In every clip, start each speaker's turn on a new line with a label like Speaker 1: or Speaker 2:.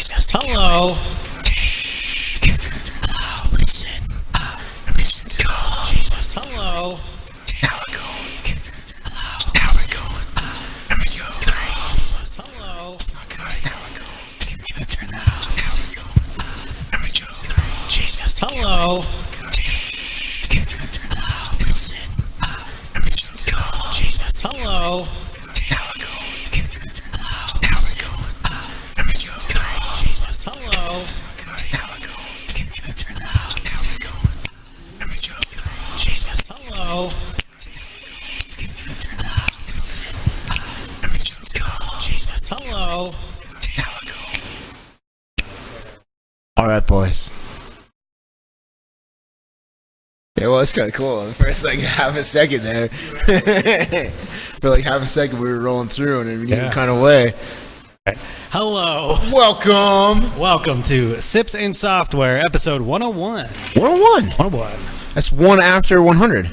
Speaker 1: Hello.
Speaker 2: Listen to Jesus.
Speaker 1: Hello.
Speaker 2: Now we're going. Now we're going. There we go.
Speaker 1: Hello.
Speaker 2: Okay, now we're going. I'm gonna turn that off. Now we're going. There we go. Jesus.
Speaker 1: Hello.
Speaker 2: I'm gonna turn that off. Listen. There we go. Jesus.
Speaker 1: Hello.
Speaker 2: Now we're going. I'm gonna turn that off. Now we're going. There we go. Jesus.
Speaker 1: Hello.
Speaker 2: Now we're going. I'm gonna turn that off. Now we're going. There we go. Jesus.
Speaker 1: Hello.
Speaker 2: I'm gonna turn that off. There we go. Jesus.
Speaker 1: Hello.
Speaker 2: Now we're going. All right, boys. Yeah, well, it's kind of cool. The first like half a second there, for like half a second we were rolling through in a new kind of way.
Speaker 1: Hello.
Speaker 2: Welcome
Speaker 1: to Sips and Software, episode 101.
Speaker 2: 101.
Speaker 1: 101.
Speaker 2: That's one after 100.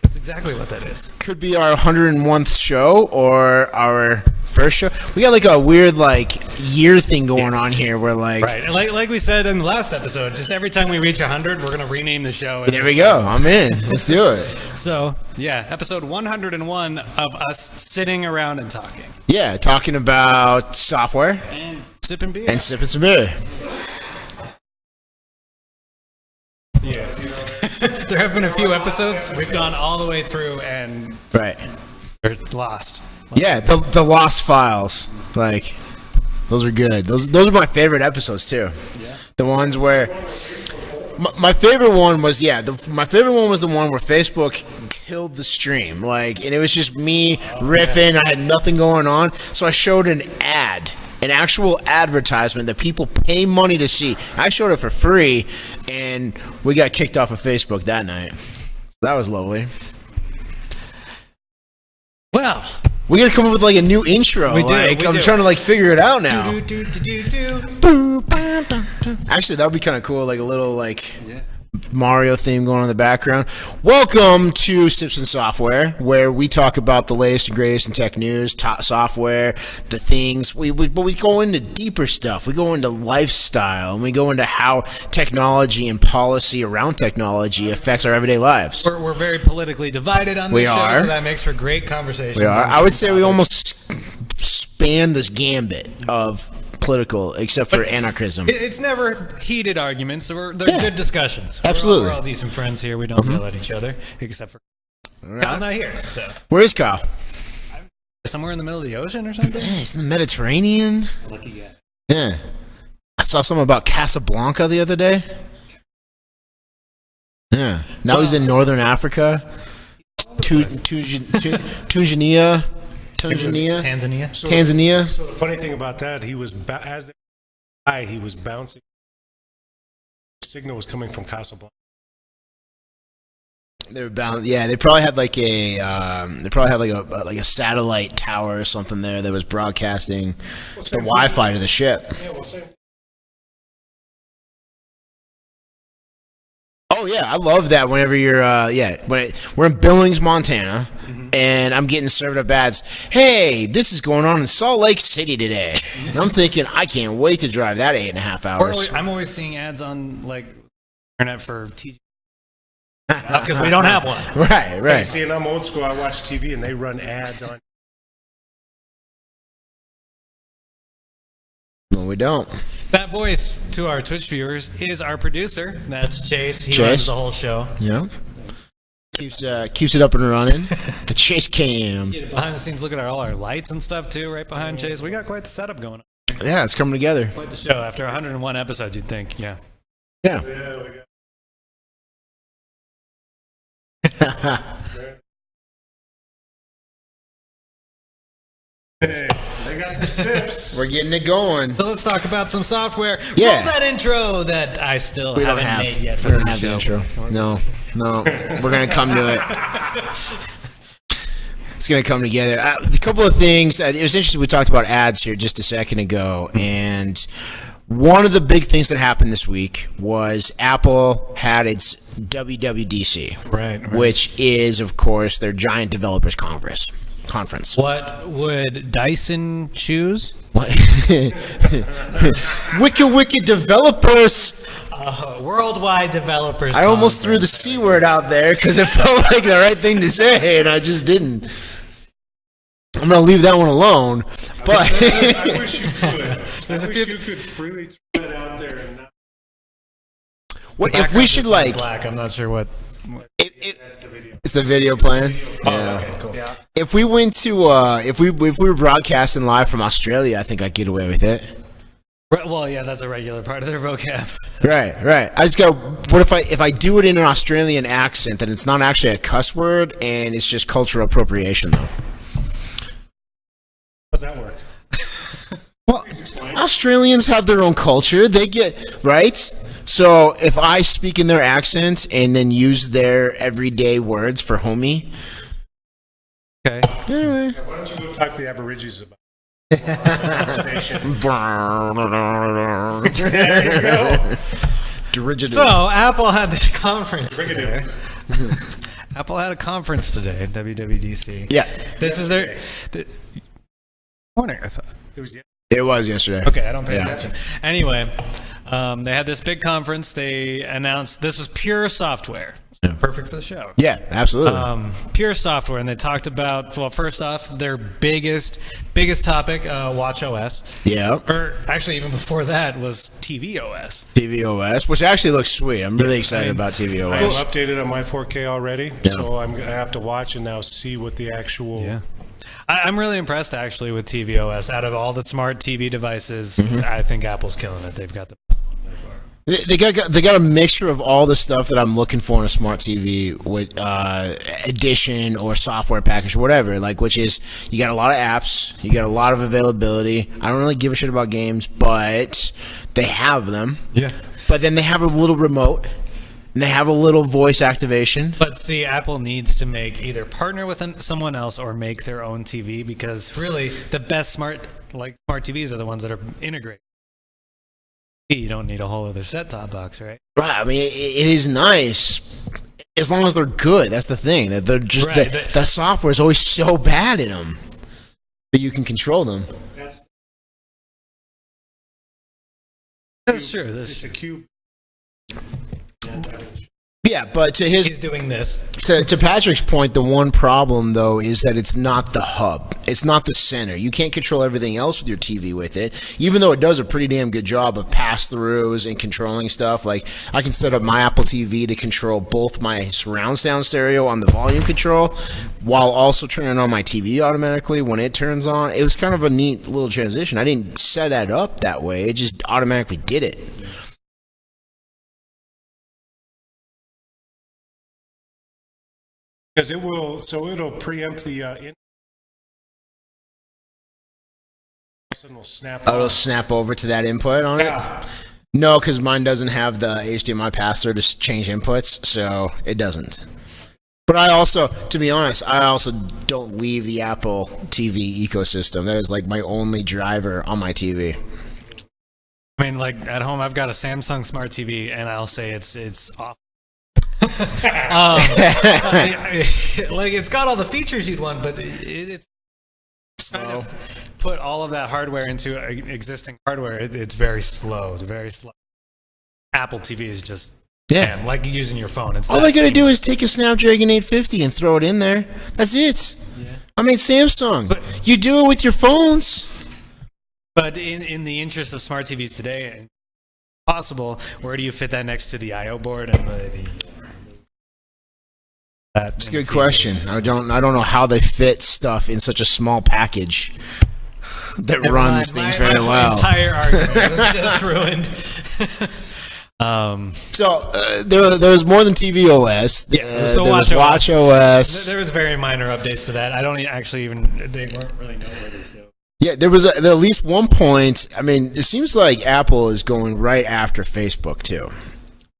Speaker 1: That's exactly what that is.
Speaker 2: Could be our 101th show or our first show. We got like a weird like year thing going on here where like
Speaker 1: Right. And like we said in the last episode, just every time we reach 100, we're going to rename the show.
Speaker 2: There we go. I'm in. Let's do it.
Speaker 1: So, yeah, episode 101 of us sitting around and talking.
Speaker 2: Yeah, talking about software
Speaker 1: And sipping beer.
Speaker 2: and sipping some beer.
Speaker 1: Yeah. There have been a few episodes we've gone all the way through and
Speaker 2: Right.
Speaker 1: we're lost.
Speaker 2: Yeah, the Lost Files. Like, those are good. Those are my favorite episodes too.
Speaker 1: Yeah.
Speaker 2: The ones where my favorite one was my favorite one was the one where Facebook killed the stream. Like, and it was just me riffing. I had nothing going on, so I showed an ad. An actual advertisement that people pay money to see. I showed it for free, and we got kicked off of Facebook that night. That was lovely.
Speaker 1: Well,
Speaker 2: We gotta come up with like a new intro.
Speaker 1: We do,
Speaker 2: Like,
Speaker 1: we
Speaker 2: I'm
Speaker 1: do.
Speaker 2: trying to like figure it out now.
Speaker 1: do.
Speaker 2: Actually, that would be kind of cool. Like a little like Mario theme going on in the background. Welcome to Sips and Software, where we talk about the latest and greatest in tech news, top software, the things. But we go into deeper stuff. We go into lifestyle, and we go into how technology and policy around technology affects our everyday lives.
Speaker 1: We're very politically divided on this
Speaker 2: We
Speaker 1: show,
Speaker 2: are.
Speaker 1: so that makes for great conversations.
Speaker 2: We are.
Speaker 1: on
Speaker 2: I would
Speaker 1: certain
Speaker 2: say we
Speaker 1: topics.
Speaker 2: almost span this gambit of political, except for anarchism.
Speaker 1: It's never heated arguments. They're good discussions.
Speaker 2: Absolutely.
Speaker 1: We're all decent friends here. We don't yell at each other, except for Kyle's not here. So.
Speaker 2: Where is Kyle?
Speaker 1: Somewhere in the middle of the ocean or something?
Speaker 2: Yeah, he's in the Mediterranean.
Speaker 1: Lucky guy.
Speaker 2: Yeah. I saw something about Casablanca the other day. Yeah. Now he's in northern Africa. Tanzania.
Speaker 1: Tanzania.
Speaker 2: Tanzania.
Speaker 3: So the funny thing about that, he was as they died, he was bouncing. The signal was coming from Casablanca.
Speaker 2: They were bound. Yeah, they probably had like a satellite tower or something there that was broadcasting the Wi-Fi to the ship.
Speaker 3: Yeah, well, same.
Speaker 2: Oh yeah, I love that. Whenever you're, we're in Billings, Montana, and I'm getting served up ads. Hey, this is going on in Salt Lake City today. And I'm thinking, I can't wait to drive that 8.5 hours.
Speaker 1: I'm always seeing ads on like internet for TG because we don't have one.
Speaker 2: Right.
Speaker 3: Hey, see, and I'm old school. I watch TV and they run ads on.
Speaker 2: No, we don't.
Speaker 1: That voice to our Twitch viewers is our producer. That's Chase. He
Speaker 2: Chase.
Speaker 1: runs the whole show.
Speaker 2: Yeah. Keeps it up and running. The Chase Cam.
Speaker 1: Behind the scenes, look at all our lights and stuff too. Right behind Chase, we got quite the setup going on.
Speaker 2: Yeah, it's coming together.
Speaker 1: Quite the show. After 101 episodes, you'd think, yeah.
Speaker 2: Yeah.
Speaker 3: Yeah, we got. Hey, they got the sips.
Speaker 2: We're getting it going.
Speaker 1: So let's talk about some software.
Speaker 2: Yeah.
Speaker 1: Roll that intro that I still
Speaker 2: We don't
Speaker 1: haven't
Speaker 2: have.
Speaker 1: made yet for
Speaker 2: We don't
Speaker 1: the
Speaker 2: have the
Speaker 1: show.
Speaker 2: intro. No. We're gonna come to it. It's gonna come together. A couple of things. It was interesting. We talked about ads here just a second ago, and one of the big things that happened this week was Apple had its WWDC,
Speaker 1: Right.
Speaker 2: which is, of course, their giant developers conference. conference.
Speaker 1: What would Dyson choose?
Speaker 2: What? wicked developers.
Speaker 1: Worldwide developers.
Speaker 2: I almost threw the C word out there because it felt like the right thing to say, and I just didn't. I'm going to leave that one alone. But
Speaker 3: I wish you could. You could freely throw it out there and not.
Speaker 2: What if we should like?
Speaker 1: Black. I'm not sure what.
Speaker 3: That's the video.
Speaker 2: It's the video playing.
Speaker 1: Oh, okay, cool. Yeah.
Speaker 2: If we went to if we were broadcasting live from Australia, I think I'd get away with it.
Speaker 1: Well, yeah, that's a regular part of their vocab.
Speaker 2: Right. I just go. What if I do it in an Australian accent, then it's not actually a cuss word, and it's just cultural appropriation, though.
Speaker 3: How does that work?
Speaker 2: Well, Australians have their own culture. They get right. So if I speak in their accent and then use their everyday words for homie.
Speaker 1: Okay.
Speaker 2: Anyway.
Speaker 3: Yeah, why don't you go talk to the Aborigines about
Speaker 2: conversation?
Speaker 1: So Apple had this conference today. Apple had a conference today, WWDC.
Speaker 2: Yeah.
Speaker 1: This is their morning, I thought.
Speaker 2: It was yesterday.
Speaker 1: Okay, I don't pay attention. Anyway, they had this big conference. They announced this was pure software. Perfect for the show.
Speaker 2: Yeah, absolutely.
Speaker 1: Pure software, and they talked about, well, first off, their biggest topic, Watch OS.
Speaker 2: Yeah.
Speaker 1: Or actually, even before that was TV OS.
Speaker 2: TV OS, which actually looks sweet. I'm really excited about TV
Speaker 3: I am
Speaker 2: OS.
Speaker 3: updated on my 4K already,
Speaker 2: Yeah.
Speaker 3: so I'm going to have to watch and now see what the actual...
Speaker 1: Yeah. I'm really impressed, actually, with TV OS. Out of all the smart TV devices, I think Apple's killing it. They've got the...
Speaker 2: They got a mixture of all the stuff that I'm looking for in a smart TV with edition or software package or whatever. Like, which is you got a lot of apps, you got a lot of availability. I don't really give a shit about games, but they have them.
Speaker 1: Yeah.
Speaker 2: But then they have a little remote, and they have a little voice activation.
Speaker 1: But see, Apple needs to either partner with someone else or make their own TV, because really the best smart TVs are the ones that are integrated. You don't need a whole other set-top box, right?
Speaker 2: Right. I mean, it is nice as long as they're good. That's the thing. That they're just
Speaker 1: Right,
Speaker 2: the software is always so bad in them, but you can control them.
Speaker 1: That's true.
Speaker 3: It's a cube.
Speaker 2: Yeah, but
Speaker 1: He's doing this.
Speaker 2: to Patrick's point, the one problem though is that it's not the hub. It's not the center. You can't control everything else with your TV with it, even though it does a pretty damn good job of pass-throughs and controlling stuff. Like, I can set up my Apple TV to control both my surround sound stereo on the volume control while also turning on my TV automatically when it turns on. It was kind of a neat little transition. I didn't set that up that way. It just automatically did it.
Speaker 3: Because it'll preempt the it'll snap.
Speaker 2: Oh, it'll snap over to that input on it? No, because mine doesn't have the HDMI pass-through to change inputs, so it doesn't. But I also, to be honest, don't leave the Apple TV ecosystem. That is like my only driver on my TV.
Speaker 1: I mean, like at home, I've got a Samsung Smart TV, and I'll say it's awful. Like, it's got all the features you'd want, but it's kind of put all of that hardware into existing hardware. It's very slow. It's very slow. Apple TV is just like using your phone. It's
Speaker 2: all I gotta do is take a Snapdragon 850 and throw it in there. That's it. Yeah. I mean, Samsung. But you do it with your phones.
Speaker 1: But in the interest of smart TVs today, possible, where do you fit that next to the I/O board and the
Speaker 2: That's a good question. I don't know how they fit stuff in such a small package that runs things very well.
Speaker 1: My entire argument was just ruined.
Speaker 2: So there was more than TV OS.
Speaker 1: So
Speaker 2: there was Watch OS.
Speaker 1: There was very minor updates to that. I don't actually they weren't really noteworthy. So.
Speaker 2: Yeah, there was at least one point. I mean, it seems like Apple is going right after Facebook too.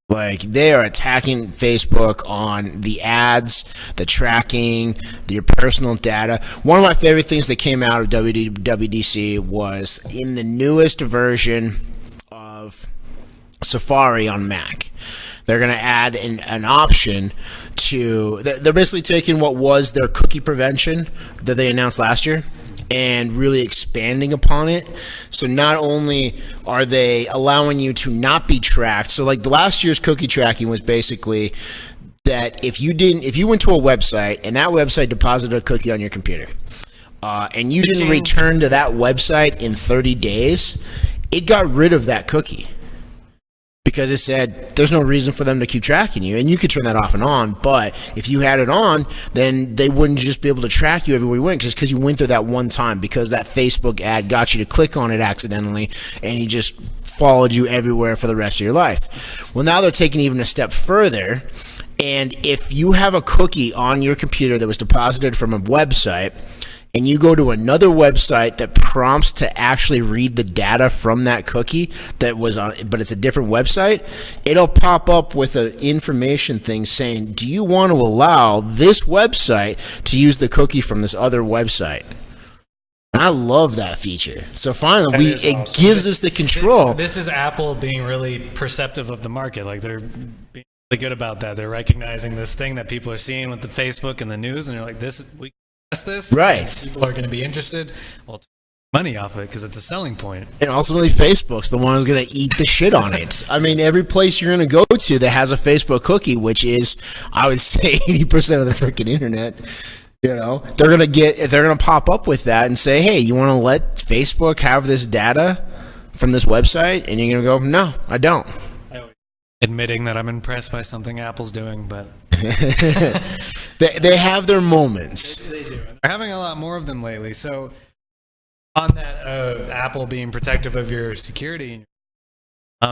Speaker 2: Like, they are attacking Facebook on the ads, the tracking, your personal data. One of my favorite things that came out of WWDC was in the newest version of Safari on Mac. they're going to add an option to. They're basically taking what was their cookie prevention that they announced last year and really expanding upon it. So not only are they allowing you to not be tracked, so like the last year's cookie tracking was basically that if you went to a website and that website deposited a cookie on your computer, and you didn't return to that website in 30 days, it got rid of that cookie. Because it said there's no reason for them to keep tracking you, and you could turn that off and on. But if you had it on, then they wouldn't just be able to track you everywhere you went, just because you went there that one time, because that Facebook ad got you to click on it accidentally, and he just followed you everywhere for the rest of your life. Well, now they're taking even a step further, and if you have a cookie on your computer that was deposited from a website, and you go to another website that prompts to actually read the data from that cookie that was on, but it's a different website, it'll pop up with an information thing saying, do you want to allow this website to use the cookie from this other website? And I love that feature. So finally, it gives us the control.
Speaker 1: This is Apple being really perceptive of the market. Like, they're being really good about that. They're recognizing this thing that people are seeing with the Facebook and the news, and they're like, we this,
Speaker 2: right?
Speaker 1: People are going to be interested. Well, money off it because it's a selling point.
Speaker 2: And ultimately, Facebook's the one who's going to eat the shit on it. I mean, every place you're going to go to that has a Facebook cookie, which is, I would say, 80% of the freaking internet. You know, they're going to pop up with that and say, hey, you want to let Facebook have this data from this website? And you're going to go, no, I don't.
Speaker 1: Admitting that I'm impressed by something Apple's doing, but
Speaker 2: they have their moments.
Speaker 1: They do. They're having a lot more of them lately. So on that Apple being protective of your security,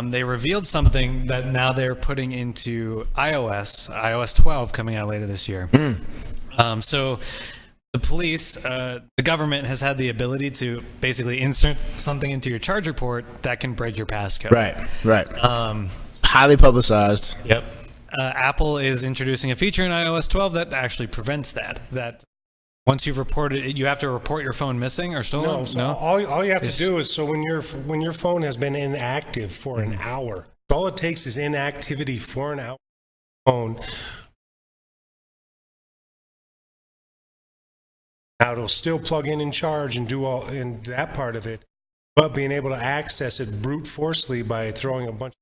Speaker 1: they revealed something that now they're putting into iOS 12 coming out later this year. So the police, the government has had the ability to basically insert something into your charger port that can break your passcode.
Speaker 2: Right. Highly publicized.
Speaker 1: Yep. Apple is introducing a feature in iOS 12 that actually prevents that. That once you've reported it, you have to report your phone missing or stolen.
Speaker 3: No. So all you have to do is, so when your phone has been inactive for an hour, all it takes is inactivity for an hour. Phone. Now it'll still plug in and charge and do all in that part of it, but being able to access it brute forcefully by throwing a bunch of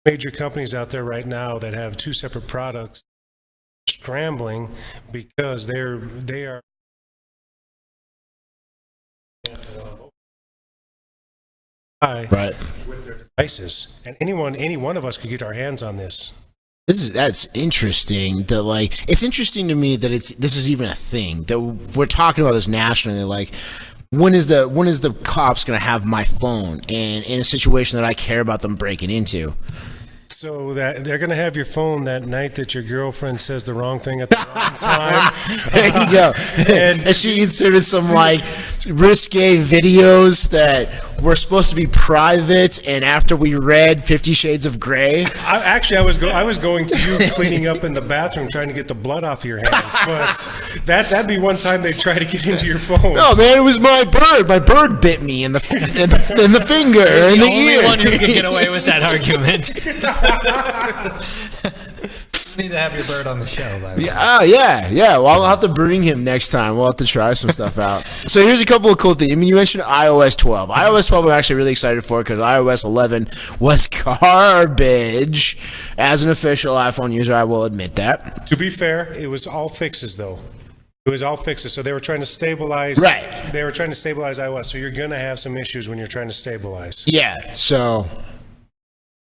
Speaker 3: major companies out there right now that have two separate products scrambling because they are
Speaker 2: right
Speaker 3: with their devices, and any one of us could get our hands on this.
Speaker 2: That's interesting. That, like, it's interesting to me that this is even a thing that we're talking about this nationally. Like, when is the cops going to have my phone and in a situation that I care about them breaking into?
Speaker 3: So that they're going to have your phone that night that your girlfriend says the wrong thing at the wrong time.
Speaker 2: There you go. and she inserted some like risque videos that were supposed to be private, and after we read 50 Shades of Grey,
Speaker 3: I was going to you cleaning up in the bathroom trying to get the blood off your hands, but that'd be one time they try to get into your phone.
Speaker 2: No, man, it was my bird. My bird bit me in the finger and in the ear.
Speaker 1: The only one who could get away with that argument. You need to have your bird on the show. By the way.
Speaker 2: Yeah. Well, I'll have to bring him next time. We'll have to try some stuff out. So here's a couple of cool things. I mean, you mentioned iOS 12. iOS 12 I'm actually really excited for because iOS 11 was garbage. As an official iPhone user, I will admit that.
Speaker 3: To be fair, it was all fixes, though. It was all fixes. So they were trying to stabilize.
Speaker 2: Right.
Speaker 3: They were trying to stabilize iOS. So you're going to have some issues when you're trying to stabilize.
Speaker 2: Yeah, so...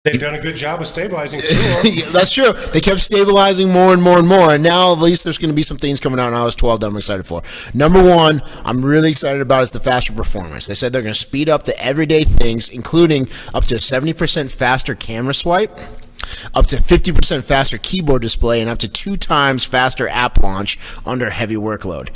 Speaker 3: They've done a good job of stabilizing too.
Speaker 2: Yeah, that's true. They kept stabilizing more and more and more, and now at least there's going to be some things coming out in iOS 12 that I'm excited for. Number one, I'm really excited about is the faster performance. They said they're going to speed up the everyday things, including up to 70% faster camera swipe, up to 50% faster keyboard display, and up to 2 times faster app launch under heavy workload.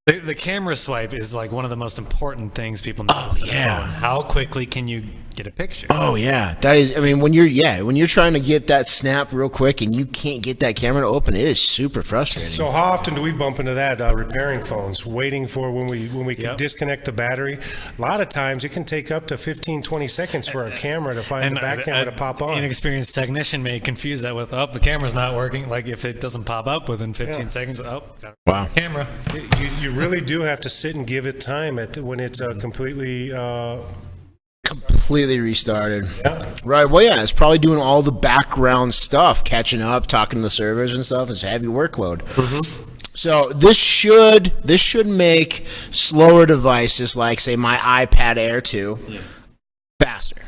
Speaker 1: The camera swipe is like one of the most important things people notice.
Speaker 2: Oh, yeah.
Speaker 1: How quickly can you get a picture.
Speaker 2: Oh yeah, that is. I mean, when you're trying to get that snap real quick and you can't get that camera to open, it is super frustrating.
Speaker 3: So how often do we bump into that repairing phones, waiting for when we can disconnect the battery? A lot of times it can take up to 15, 20 seconds for a camera to find the back camera to pop on.
Speaker 1: An inexperienced technician may confuse that with, the camera's not working. Like if it doesn't pop up within 15 seconds,
Speaker 2: wow,
Speaker 1: camera.
Speaker 3: You really do have to sit and give it time when it's completely
Speaker 2: restarted.
Speaker 3: Yeah.
Speaker 2: Right. Well, yeah, it's probably doing all the background stuff, catching up, talking to the servers and stuff. It's a heavy workload. Mm-hmm. So this should make slower devices like, say, my iPad Air 2 faster.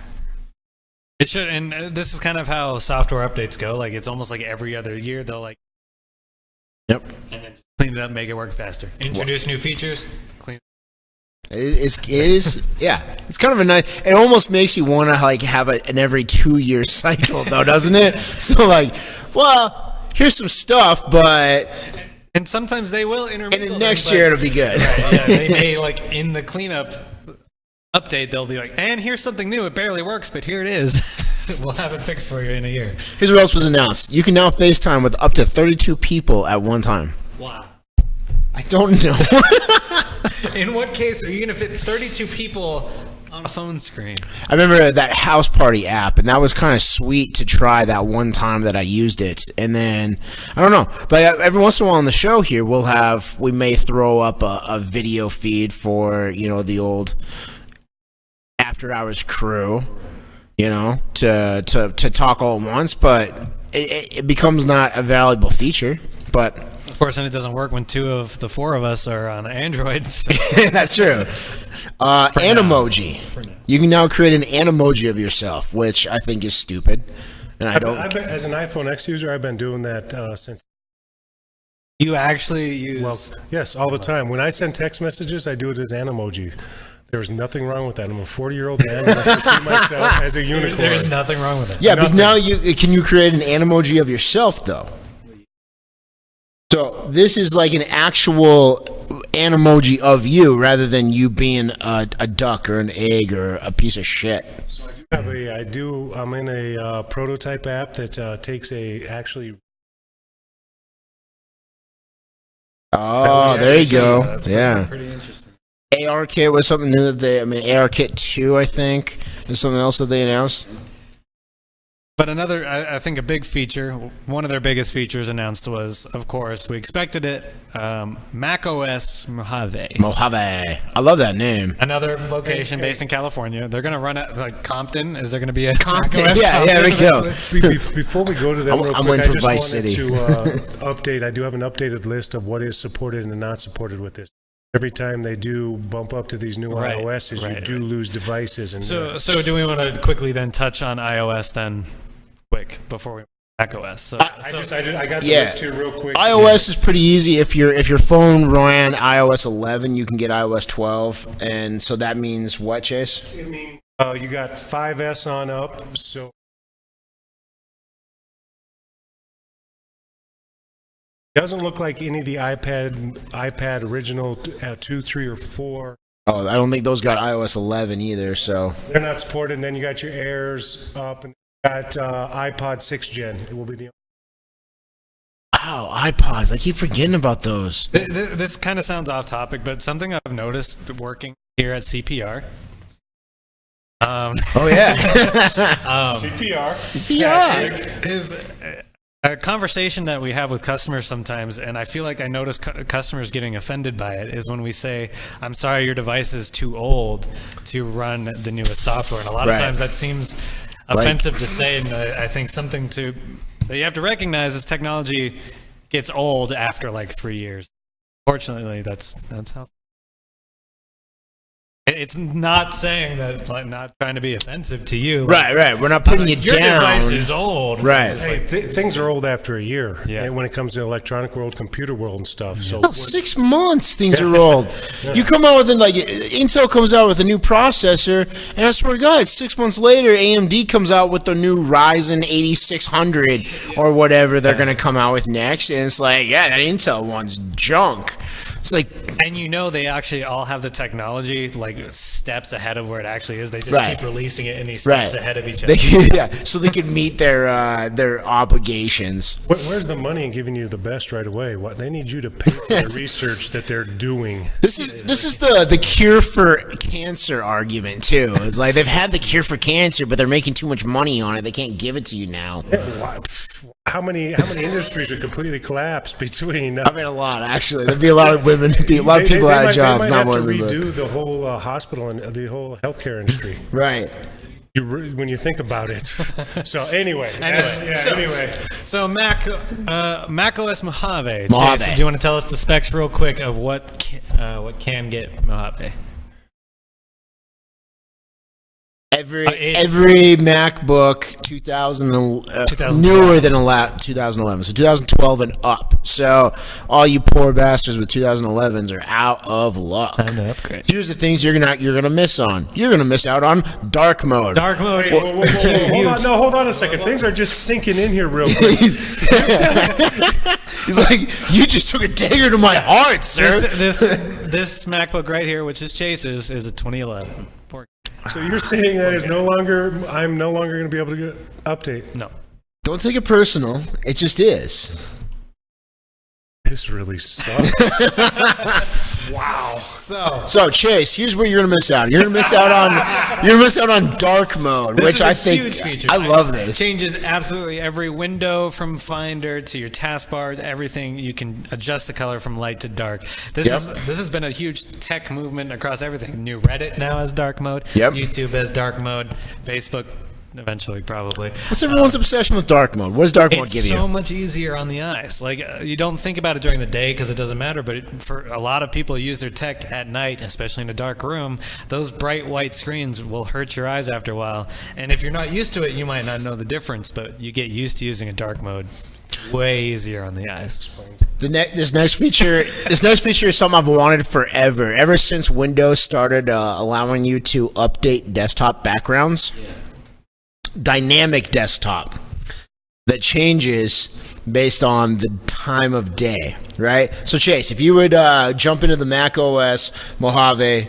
Speaker 1: It should, and this is kind of how software updates go. Like it's almost like every other year they'll
Speaker 2: Yep.
Speaker 1: And then clean it up, make it work faster. Introduce new features, clean.
Speaker 2: It is yeah. It's kind of a nice. It almost makes you want to have an every 2-year cycle, though, doesn't it? So well, here's some stuff, but
Speaker 1: and sometimes they will intermingle.
Speaker 2: And then next year it'll be good.
Speaker 1: Right, yeah, they may in the cleanup update they'll be like, and here's something new. It barely works, but here it is. We'll have it fixed for you in a year.
Speaker 2: Here's what else was announced. You can now FaceTime with up to 32 people at one time.
Speaker 1: Wow.
Speaker 2: I don't know.
Speaker 1: In what case are you going to fit 32 people on a phone screen?
Speaker 2: I remember that house party app, and that was kind of sweet to try that one time that I used it. And then, I don't know, like every once in a while on the show here, we may throw up a video feed for, the old after hours crew. To talk all at once, but it becomes not a valuable feature. But
Speaker 1: of course, and it doesn't work when 2 of the 4 of us are on Android. So.
Speaker 2: That's true. Emoji. You can now create an emoji of yourself, which I think is stupid. And
Speaker 3: I've been, as an iPhone X user, I've been doing that since.
Speaker 1: You actually use?
Speaker 3: Well, yes, all the time. When I send text messages, I do it as an emoji. There's nothing wrong with that. I'm a 40-year-old man, and I should see myself as a unicorn.
Speaker 1: There's nothing wrong with it.
Speaker 2: Yeah, but now can you create an emoji of yourself, though? So this is like an actual emoji of you, rather than you being a duck or an egg or a piece of shit.
Speaker 3: So I'm in a prototype app that takes actually.
Speaker 2: Oh, there you go.
Speaker 1: That's pretty interesting.
Speaker 2: ARKit was something new ARKit 2, I think, is something else that they announced.
Speaker 1: But I think a big feature, one of their biggest features announced was, of course, we expected it, Mac OS Mojave.
Speaker 2: Mojave. I love that name.
Speaker 1: Another location based in California. They're going to run it Compton. Is there going to be a
Speaker 2: Compton?
Speaker 1: Mac OS
Speaker 2: Yeah,
Speaker 1: Compton
Speaker 2: there we go.
Speaker 3: Before we go to them real
Speaker 2: I'm
Speaker 3: quick,
Speaker 2: waiting
Speaker 3: I
Speaker 2: for
Speaker 3: just
Speaker 2: Vice
Speaker 3: wanted
Speaker 2: City.
Speaker 3: to update. I do have an updated list of what is supported and not supported with this. Every time they do bump up to these new iOSs, you do lose devices. And
Speaker 1: so do we want to quickly then touch on iOS then, quick, before we Mac OS?
Speaker 3: I got the list here real quick.
Speaker 2: iOS is pretty easy. If your phone ran iOS 11, you can get iOS 12, and so that means what, Chase?
Speaker 3: It means you got 5S on up, so. Doesn't look like any of the iPad original 2, 3, or 4.
Speaker 2: Oh, I don't think those got iOS 11 either. So
Speaker 3: they're not supported. And then you got your Airs up, and you got iPod 6 Gen. It will be the.
Speaker 2: Wow, iPods! I keep forgetting about those.
Speaker 1: This kind of sounds off topic, but something I've noticed working here at CPR.
Speaker 2: Oh yeah,
Speaker 3: CPR
Speaker 1: is a conversation that we have with customers sometimes, and I feel like I notice customers getting offended by it, is when we say, I'm sorry, your device is too old to run the newest software. And a lot of times that seems offensive to say, and I think something that you have to recognize is technology gets old after 3 years. Fortunately, that's how. It's not saying that, not trying to be offensive to you.
Speaker 2: Right. We're not putting you down.
Speaker 1: Your device is old.
Speaker 2: Right.
Speaker 3: Hey, things are old after a year. Yeah. When it comes to electronic world, computer world, and stuff. So
Speaker 2: 6 months, things are old. You come out with Intel comes out with a new processor, and I swear to God, 6 months later, AMD comes out with the new Ryzen 8600 or whatever they're going to come out with next, and it's that Intel one's junk. It's like,
Speaker 1: and they actually all have the technology like steps ahead of where it actually is. They just keep releasing it in these steps ahead of each other.
Speaker 2: So they can meet their obligations.
Speaker 3: Where's the money in giving you the best right away? What they need you to pay for the research that they're doing.
Speaker 2: This is the cure for cancer argument too. It's like they've had the cure for cancer, but they're making too much money on it. They can't give it to you now.
Speaker 3: How many industries would completely collapse between?
Speaker 2: I mean, a lot actually. There'd be a lot of women, a lot of people out of jobs.
Speaker 3: They
Speaker 2: not
Speaker 3: might have
Speaker 2: women,
Speaker 3: to redo the whole hospital and the whole healthcare industry.
Speaker 2: Right.
Speaker 3: When you think about it. So anyway.
Speaker 1: So Mac OS Mojave. Jason, do you want to tell us the specs real quick of what can get Mojave?
Speaker 2: Every MacBook 2000 newer than 2011, so 2012 and up. So all you poor bastards with 2011s are out of luck.
Speaker 1: Time to upgrade.
Speaker 2: Here's the things you're gonna miss on. You're gonna miss out on dark mode.
Speaker 1: Dark mode.
Speaker 3: Whoa. Hold on a second. Things are just sinking in here real quick.
Speaker 2: He's like, you just took a dagger to my heart, sir.
Speaker 1: This MacBook right here, which is Chase's, is a 2011.
Speaker 3: So you're saying that I'm no longer going to be able to get update?
Speaker 1: No.
Speaker 2: Don't take it personal. It just is.
Speaker 3: This really sucks. Wow.
Speaker 2: So Chase, here's where you're gonna miss out. You're gonna miss out on dark mode, which I think
Speaker 1: huge feature.
Speaker 2: I love this.
Speaker 1: Changes absolutely every window from Finder to your taskbar to everything. You can adjust the color from light to dark. This has been a huge tech movement across everything. New Reddit now has dark mode.
Speaker 2: Yep.
Speaker 1: YouTube has dark mode. Facebook eventually, probably.
Speaker 2: What's everyone's obsession with dark mode? What does dark mode give you?
Speaker 1: It's so much easier on the eyes. Like, you don't think about it during the day because it doesn't matter, but for a lot of people who use their tech at night, especially in a dark room, those bright white screens will hurt your eyes after a while. And if you're not used to it, you might not know the difference, but you get used to using a dark mode. It's way easier on the eyes.
Speaker 2: This next feature is something I've wanted forever. Ever since Windows started allowing you to update desktop backgrounds. Yeah. Dynamic desktop that changes based on the time of day, right? So Chase, if you would jump into the Mac OS Mojave,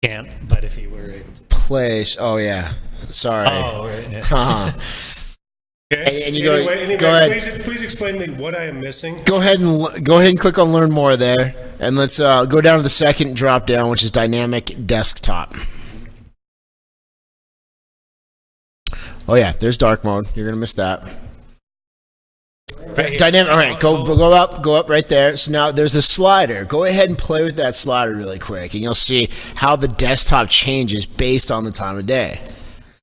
Speaker 1: can't, but if you were able to
Speaker 2: place, oh yeah, sorry,
Speaker 1: right, yeah.
Speaker 3: Okay.
Speaker 2: And you go ahead.
Speaker 3: Please explain to me what I am missing.
Speaker 2: Go ahead and click on Learn More there, and let's go down to the second drop down, which is Dynamic Desktop. Oh yeah, there's dark mode. You're gonna miss that.
Speaker 1: Right
Speaker 2: Dynamic. All right, go up right there. So now there's a slider. Go ahead and play with that slider really quick, and you'll see how the desktop changes based on the time of day.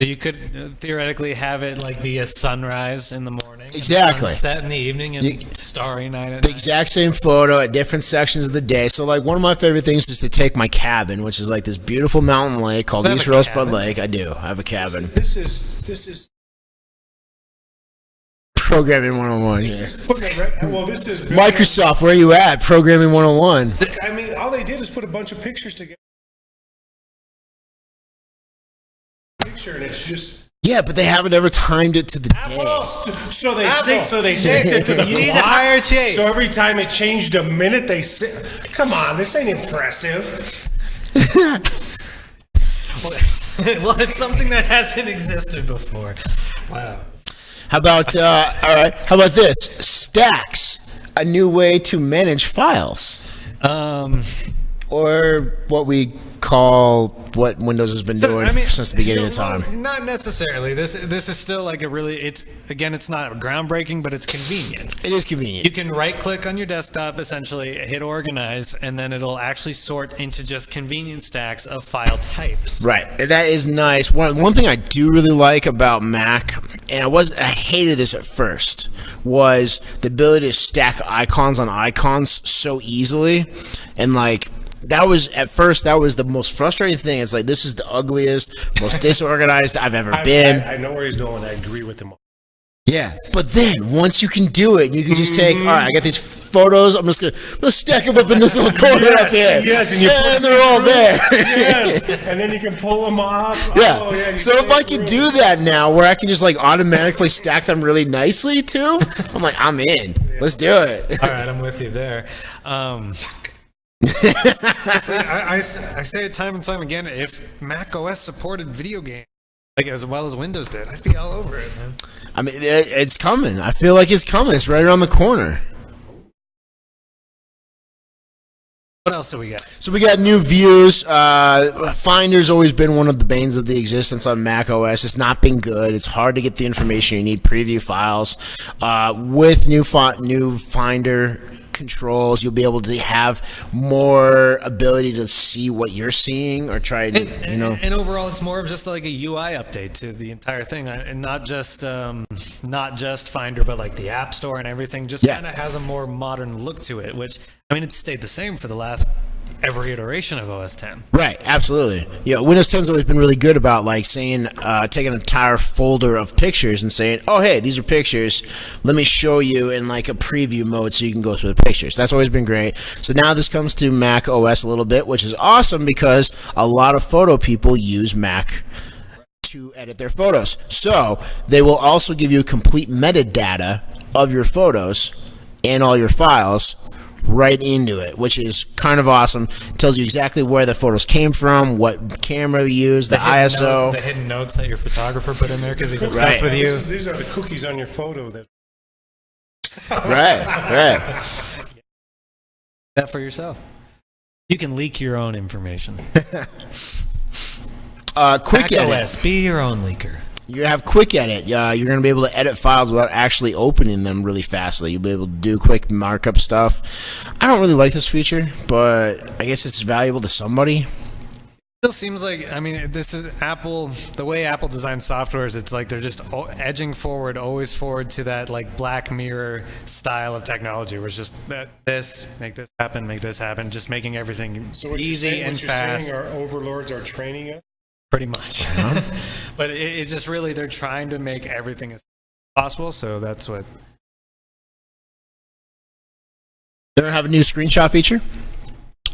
Speaker 1: So you could theoretically have it like be a sunrise in the morning,
Speaker 2: exactly,
Speaker 1: sunset in the evening, and starry night at
Speaker 2: the
Speaker 1: night.
Speaker 2: exact same photo at different sections of the day. So like one of my favorite things is to take my cabin, which is like this beautiful mountain lake called East Rosebud Lake. I do. I have a cabin.
Speaker 3: This is
Speaker 2: Programming 101 here.
Speaker 3: Well, this is
Speaker 2: Microsoft. Where are you at? Programming 101.
Speaker 3: I mean, all they did is put a bunch of pictures together. And it's just
Speaker 2: but they haven't ever timed it to the day.
Speaker 3: So they synced it to the
Speaker 1: you need a higher Chase.
Speaker 3: So every time it changed a minute, come on, this ain't impressive.
Speaker 1: Well, it's something that hasn't existed before. Wow.
Speaker 2: How about all right? How about this? Stacks, a new way to manage files, or what we call what Windows has been doing since the beginning of time.
Speaker 1: Not necessarily. This is still like it's not groundbreaking, but it's convenient.
Speaker 2: It is convenient.
Speaker 1: You can right click on your desktop, essentially hit organize, and then it'll actually sort into just convenient stacks of file types.
Speaker 2: Right. That is nice. One thing I do really like about Mac, and I hated this at first, was the ability to stack icons on icons so easily, and like that was the most frustrating thing. It's like, this is the ugliest, most disorganized I've ever been.
Speaker 3: I know where he's going. I agree with him.
Speaker 2: Yeah, but then once you can do it, you can just take. All right, I got these photos. I'm just gonna stack them up in this little corner up here.
Speaker 3: Yes,
Speaker 2: and they're all there.
Speaker 3: Yes, and then you can pull them off.
Speaker 2: Yeah.
Speaker 3: Oh, yeah,
Speaker 2: So if I can do that now, where I can just like automatically stack them really nicely too, I'm like, I'm in. Let's do it.
Speaker 1: All right, I'm with you there. Honestly, I say it time and time again. If Mac OS supported video games like as well as Windows did, I'd be all over it, man.
Speaker 2: I mean, it's coming. I feel like it's coming. It's right around the corner.
Speaker 1: What else do we got?
Speaker 2: So we got new views. Finder's always been one of the banes of the existence on Mac OS. It's not been good. It's hard to get the information you need. Preview files. With new Finder controls, you'll be able to have more ability to see what you're seeing or try to,
Speaker 1: And overall, it's more of just like a UI update to the entire thing, and not just Finder, but like the App Store and everything. Just kind of has a more modern look to it. Which, I mean, it's stayed the same for the last every iteration of OS 10.
Speaker 2: Right, absolutely. Windows 10's always been really good about like saying, taking an entire folder of pictures and saying, oh, hey, these are pictures. Let me show you in like a preview mode so you can go through the pictures. That's always been great. So now this comes to Mac OS a little bit, which is awesome because a lot of photo people use Mac to edit their photos. So they will also give you complete metadata of your photos and all your files right into it, which is kind of awesome. It tells you exactly where the photos came from, what camera you used, the ISO.
Speaker 1: The hidden notes that your photographer put in there because he's obsessed with you.
Speaker 3: These are the cookies on your photo.
Speaker 2: Right.
Speaker 1: That for yourself. You can leak your own information.
Speaker 2: Quick edit.
Speaker 1: OS, be your own leaker.
Speaker 2: You have quick edit. You're going to be able to edit files without actually opening them really fastly. You'll be able to do quick markup stuff. I don't really like this feature, but I guess it's valuable to somebody.
Speaker 1: It still seems like, I mean, this is Apple, the way Apple designs software is it's like they're just edging forward, always forward to that like Black Mirror style of technology where it's just make this happen, just making everything easy and fast.
Speaker 3: Saying our overlords are training us?
Speaker 1: Pretty much. But it's just really, they're trying to make everything as possible, so that's what.
Speaker 2: They're going to have a new screenshot feature.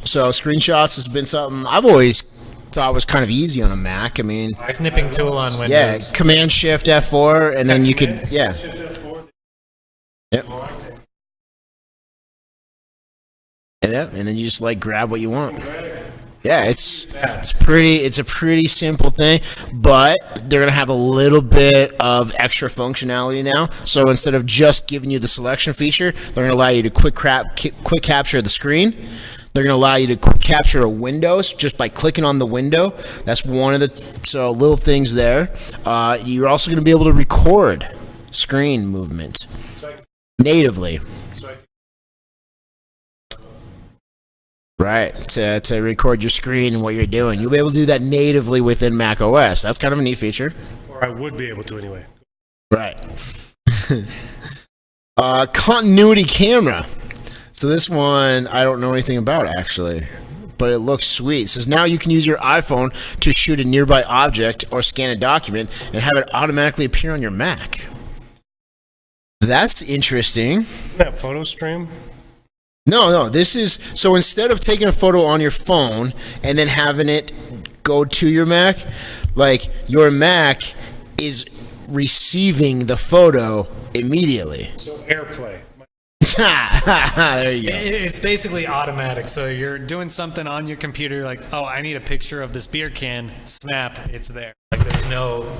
Speaker 2: So screenshots has been something I've always thought was kind of easy on a Mac. I mean,
Speaker 1: snipping tool on Windows.
Speaker 2: Yeah, Command Shift F4, and then you could, Yep. And then you just like grab what you want. Yeah, it's a pretty simple thing, but they're gonna have a little bit of extra functionality now. So instead of just giving you the selection feature, they're gonna allow you to quick capture the screen. They're gonna allow you to quick capture a window just by clicking on the window. That's one of the little things there. You're also gonna be able to record screen movement natively. Right, to record your screen and what you're doing. You'll be able to do that natively within Mac OS. That's kind of a neat feature.
Speaker 3: Or I would be able to anyway.
Speaker 2: Right. Continuity camera. So this one I don't know anything about actually, but it looks sweet. It says now you can use your iPhone to shoot a nearby object or scan a document and have it automatically appear on your Mac. That's interesting.
Speaker 3: Isn't that photo stream?
Speaker 2: No. This is so instead of taking a photo on your phone and then having it go to your Mac, like your Mac is receiving the photo immediately.
Speaker 3: So AirPlay.
Speaker 2: There you go.
Speaker 1: It's basically automatic. So you're doing something on your computer, like, oh, I need a picture of this beer can. Snap, it's there. Like there's no,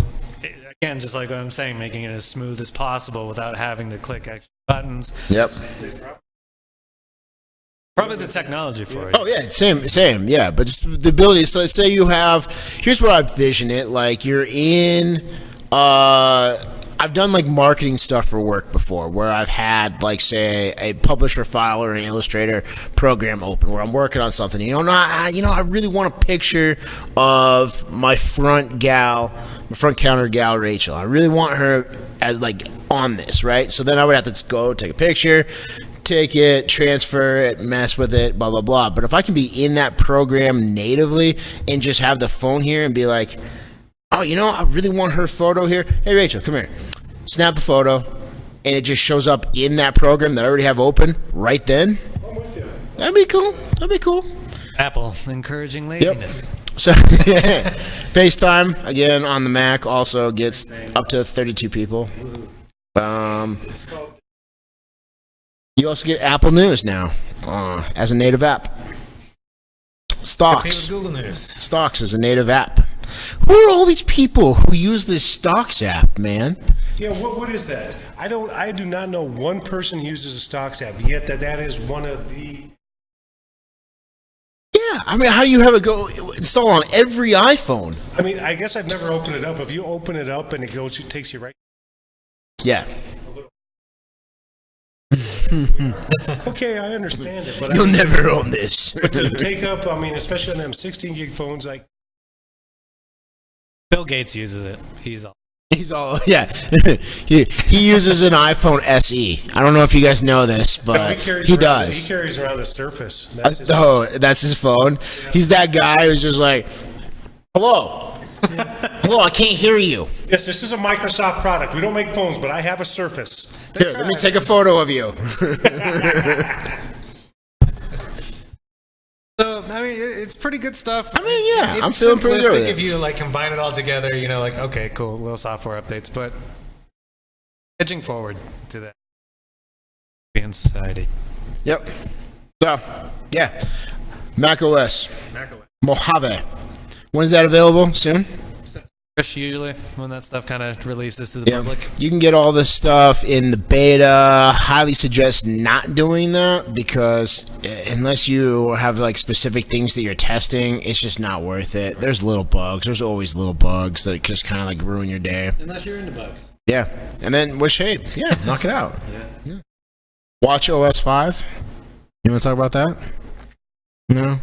Speaker 1: again, just like what I'm saying, making it as smooth as possible without having to click extra buttons.
Speaker 2: Yep.
Speaker 1: Probably the technology for it.
Speaker 2: Oh yeah, same, yeah. But just the ability. So let's say you have. Here's what I envision it like. You're in. I've done like marketing stuff for work before, where I've had like say a publisher file or an Illustrator program open, where I'm working on something. I really want a picture of my front counter gal Rachel. I really want her as like on this, right? So then I would have to go take a picture. Take it, transfer it, mess with it, blah, blah, blah. But if I can be in that program natively and just have the phone here and be like, oh, I really want her photo here. Hey, Rachel, come here. Snap a photo, and it just shows up in that program that I already have open right then.
Speaker 3: I'm with you.
Speaker 2: That'd be cool.
Speaker 1: Apple encouraging laziness.
Speaker 2: Yep. So FaceTime, again, on the Mac also gets up to 32 people. You also get Apple News now as a native app. Stocks.
Speaker 1: Google News.
Speaker 2: Stocks is a native app. Who are all these people who use this Stocks app, man?
Speaker 3: Yeah, what is that? I do not know one person who uses a Stocks app, yet that is one of the...
Speaker 2: Yeah, I mean, how do you have it go install on every iPhone?
Speaker 3: I mean, I guess I've never opened it up. If you open it up and it takes you right...
Speaker 2: Yeah.
Speaker 3: Okay, I understand it, but
Speaker 2: You'll never own this.
Speaker 3: to take up, I mean, especially on them 16 gig phones, like...
Speaker 1: Bill Gates uses it. He's all
Speaker 2: yeah. he uses an iPhone SE. I don't know if you guys know this, but he does.
Speaker 3: He carries around a Surface.
Speaker 2: That's his phone. He's that guy who's just like, hello. Hello, I can't hear you.
Speaker 3: Yes, this is a Microsoft product. We don't make phones, but I have a Surface.
Speaker 2: Here, let me take a photo of you.
Speaker 1: So, I mean, it's pretty good stuff.
Speaker 2: I mean, yeah,
Speaker 1: it's
Speaker 2: I'm feeling pretty good with it.
Speaker 1: If you like combine it all together, you know, like, okay, cool, little software updates, but edging forward to that in society.
Speaker 2: Yep. So, yeah, Mac OS. Mojave. When is that available? Soon?
Speaker 1: Usually, when that stuff kind of releases to the public.
Speaker 2: You can get all this stuff in the beta. Highly suggest not doing that because unless you have like specific things that you're testing, it's just not worth it. There's little bugs. There's always little bugs that just kind of like ruin your day.
Speaker 1: Unless you're into bugs.
Speaker 2: Yeah. And then with shape, knock it out. Yeah. Watch OS 5. You want to talk about that? No.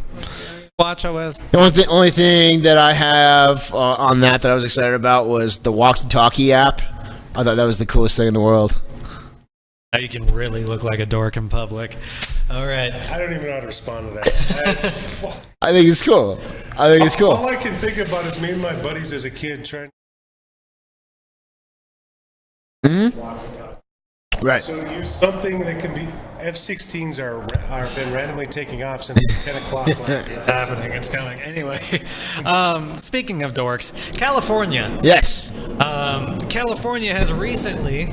Speaker 1: Watch OS.
Speaker 2: The only thing that I have on that I was excited about was the walkie-talkie app. I thought that was the coolest thing in the world.
Speaker 1: Now you can really look like a dork in public. All right.
Speaker 3: I don't even know how to respond to that.
Speaker 2: I think it's cool.
Speaker 3: All I can think about is me and my buddies as a kid trying.
Speaker 2: Right.
Speaker 3: So use something that can be. F-16s are been randomly taking off since 10 o'clock last night.
Speaker 1: It's happening. It's coming. Anyway, speaking of dorks, California.
Speaker 2: Yes.
Speaker 1: California has recently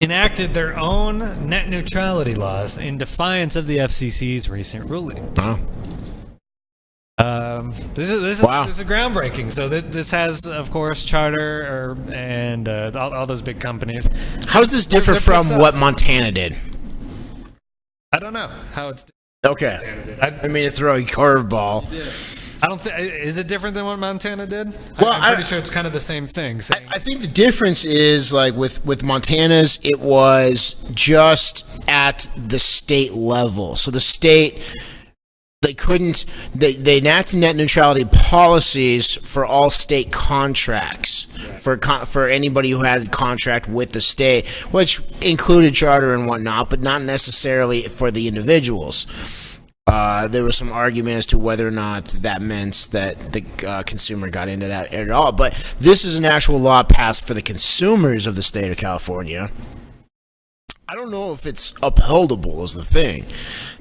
Speaker 1: enacted their own net neutrality laws in defiance of the FCC's recent ruling.
Speaker 2: Wow.
Speaker 1: This is groundbreaking. So this has, of course, Charter and all those big companies.
Speaker 2: How does this differ from what Montana did?
Speaker 1: I don't know how it's.
Speaker 2: Okay. I mean to throw a curveball.
Speaker 1: Yeah. I don't think. Is it different than what Montana did?
Speaker 2: Well,
Speaker 1: I'm pretty sure it's kind of the same thing.
Speaker 2: I think the difference is like with Montana's, it was just at the state level. So the state. They enacted net neutrality policies for all state contracts for anybody who had a contract with the state, which included Charter and whatnot, but not necessarily for the individuals. There was some argument as to whether or not that meant that the consumer got into that at all. But this is an actual law passed for the consumers of the state of California. I don't know if it's upholdable is the thing.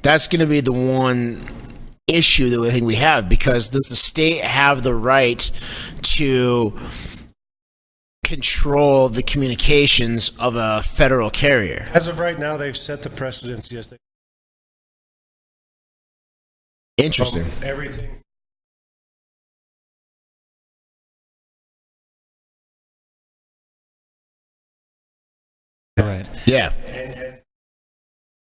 Speaker 2: That's going to be the one issue that I think we have, because does the state have the right to control the communications of a federal carrier?
Speaker 3: As of right now, they've set the precedence. Yes, they.
Speaker 2: Interesting.
Speaker 3: Everything.
Speaker 1: Right.
Speaker 2: Yeah.
Speaker 3: And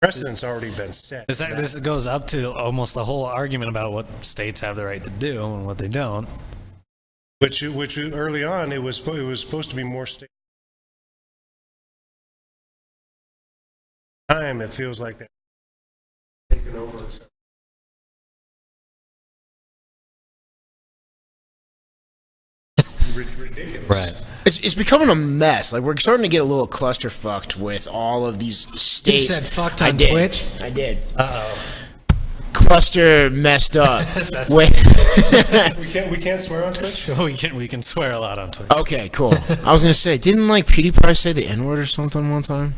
Speaker 3: precedent's already been set.
Speaker 1: This goes up to almost a whole argument about what states have the right to do and what they don't.
Speaker 3: Which early on it was supposed to be more state. Time it feels like that taken over. Ridiculous.
Speaker 1: Right.
Speaker 2: It's becoming a mess. Like, we're starting to get a little clusterfucked with all of these states.
Speaker 1: You said fucked on Twitch?
Speaker 2: I did.
Speaker 1: Uh-oh.
Speaker 2: Cluster messed up.
Speaker 3: We can't swear on Twitch?
Speaker 1: We can swear a lot on Twitch.
Speaker 2: Okay, cool. I was going to say, didn't like PewDiePie say the N-word or something one time?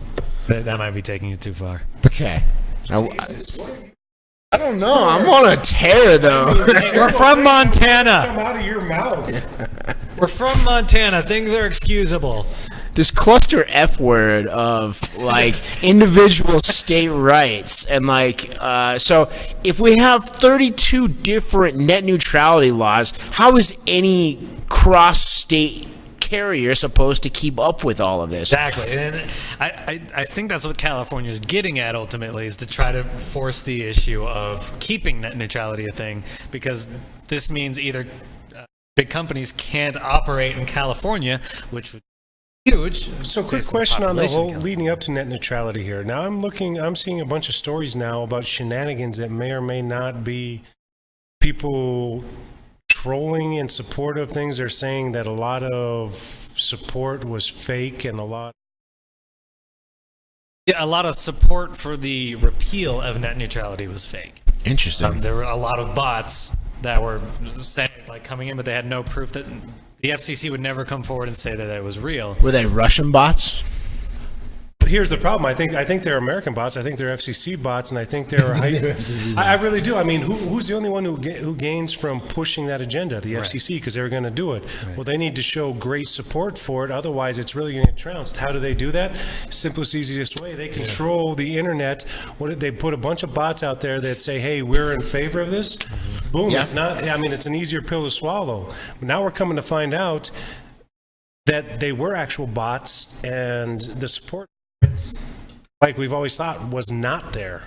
Speaker 1: That might be taking you too far.
Speaker 2: Okay. I don't know. I'm on a tear, though.
Speaker 1: We're from Montana.
Speaker 3: Come out of your mouth.
Speaker 1: We're from Montana. Things are excusable.
Speaker 2: this cluster F word of like individual state rights and like so if we have 32 different net neutrality laws, how is any cross-state carrier supposed to keep up with all of this?
Speaker 1: Exactly, and I think that's what California is getting at ultimately, is to try to force the issue of keeping net neutrality a thing, because this means either big companies can't operate in California, which would be huge.
Speaker 3: So quick question on the whole leading up to net neutrality here. Now I'm seeing a bunch of stories now about shenanigans that may or may not be people trolling in support of things. They're saying that a lot of support was fake and a lot
Speaker 1: of support for the repeal of net neutrality was fake.
Speaker 2: Interesting.
Speaker 1: There were a lot of bots that were saying, like, coming in, but they had no proof that the FCC would never come forward and say that it was real.
Speaker 2: Were they Russian bots?
Speaker 3: Here's the problem. I think they're American bots. I think they're FCC bots, and I think they're. I really do. I mean, who's the only one who gains from pushing that agenda? The FCC, because they're going to do it. Right. Well, they need to show great support for it. Otherwise, it's really going to get trounced. How do they do that? Simplest, easiest way. They control the internet. They put a bunch of bots out there that say, "Hey, we're in favor of this." Boom. Yeah. It's not. I mean, it's an easier pill to swallow. But now we're coming to find out that they were actual bots, and the support, like we've always thought, was not there.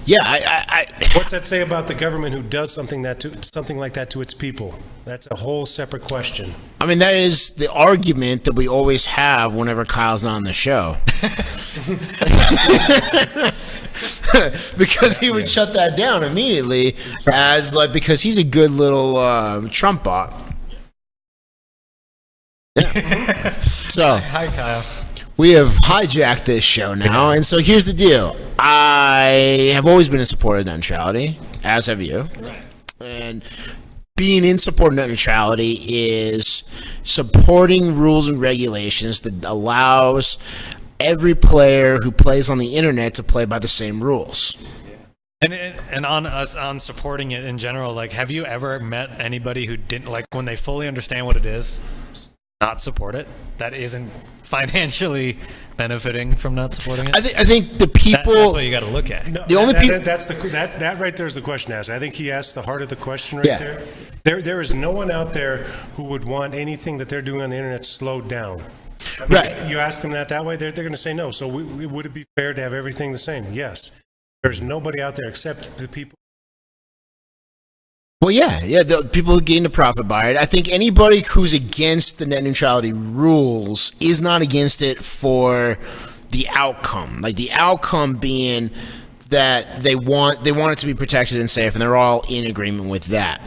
Speaker 2: Yeah, I
Speaker 3: what's that say about the government who does something like that to its people? That's a whole separate question.
Speaker 2: I mean, that is the argument that we always have whenever Kyle's not on the show. Because he would shut that down immediately as like, because he's a good little Trump bot. Yeah. So,
Speaker 1: hi Kyle.
Speaker 2: We have hijacked this show now, and so here's the deal. I have always been in support of net neutrality, as have you.
Speaker 1: Right.
Speaker 2: And being in support of net neutrality is supporting rules and regulations that allows every player who plays on the internet to play by the same rules.
Speaker 1: And on us, on supporting it in general, like, have you ever met anybody who didn't, like, when they fully understand what it is, not support it? That isn't financially benefiting from not supporting it?
Speaker 2: I think the people...
Speaker 1: That's what you got to look at.
Speaker 3: No, the only people... That right there is the question asked. I think he asked the heart of the question right there. There is no one out there who would want anything that they're doing on the internet slowed down. I mean, right. You ask them that way, they're going to say no. So would it be fair to have everything the same? Yes. There's nobody out there except the people.
Speaker 2: Well, yeah, the people who gain the profit by it. I think anybody who's against the net neutrality rules is not against it for the outcome. Like, the outcome being that they want it to be protected and safe, and they're all in agreement with that.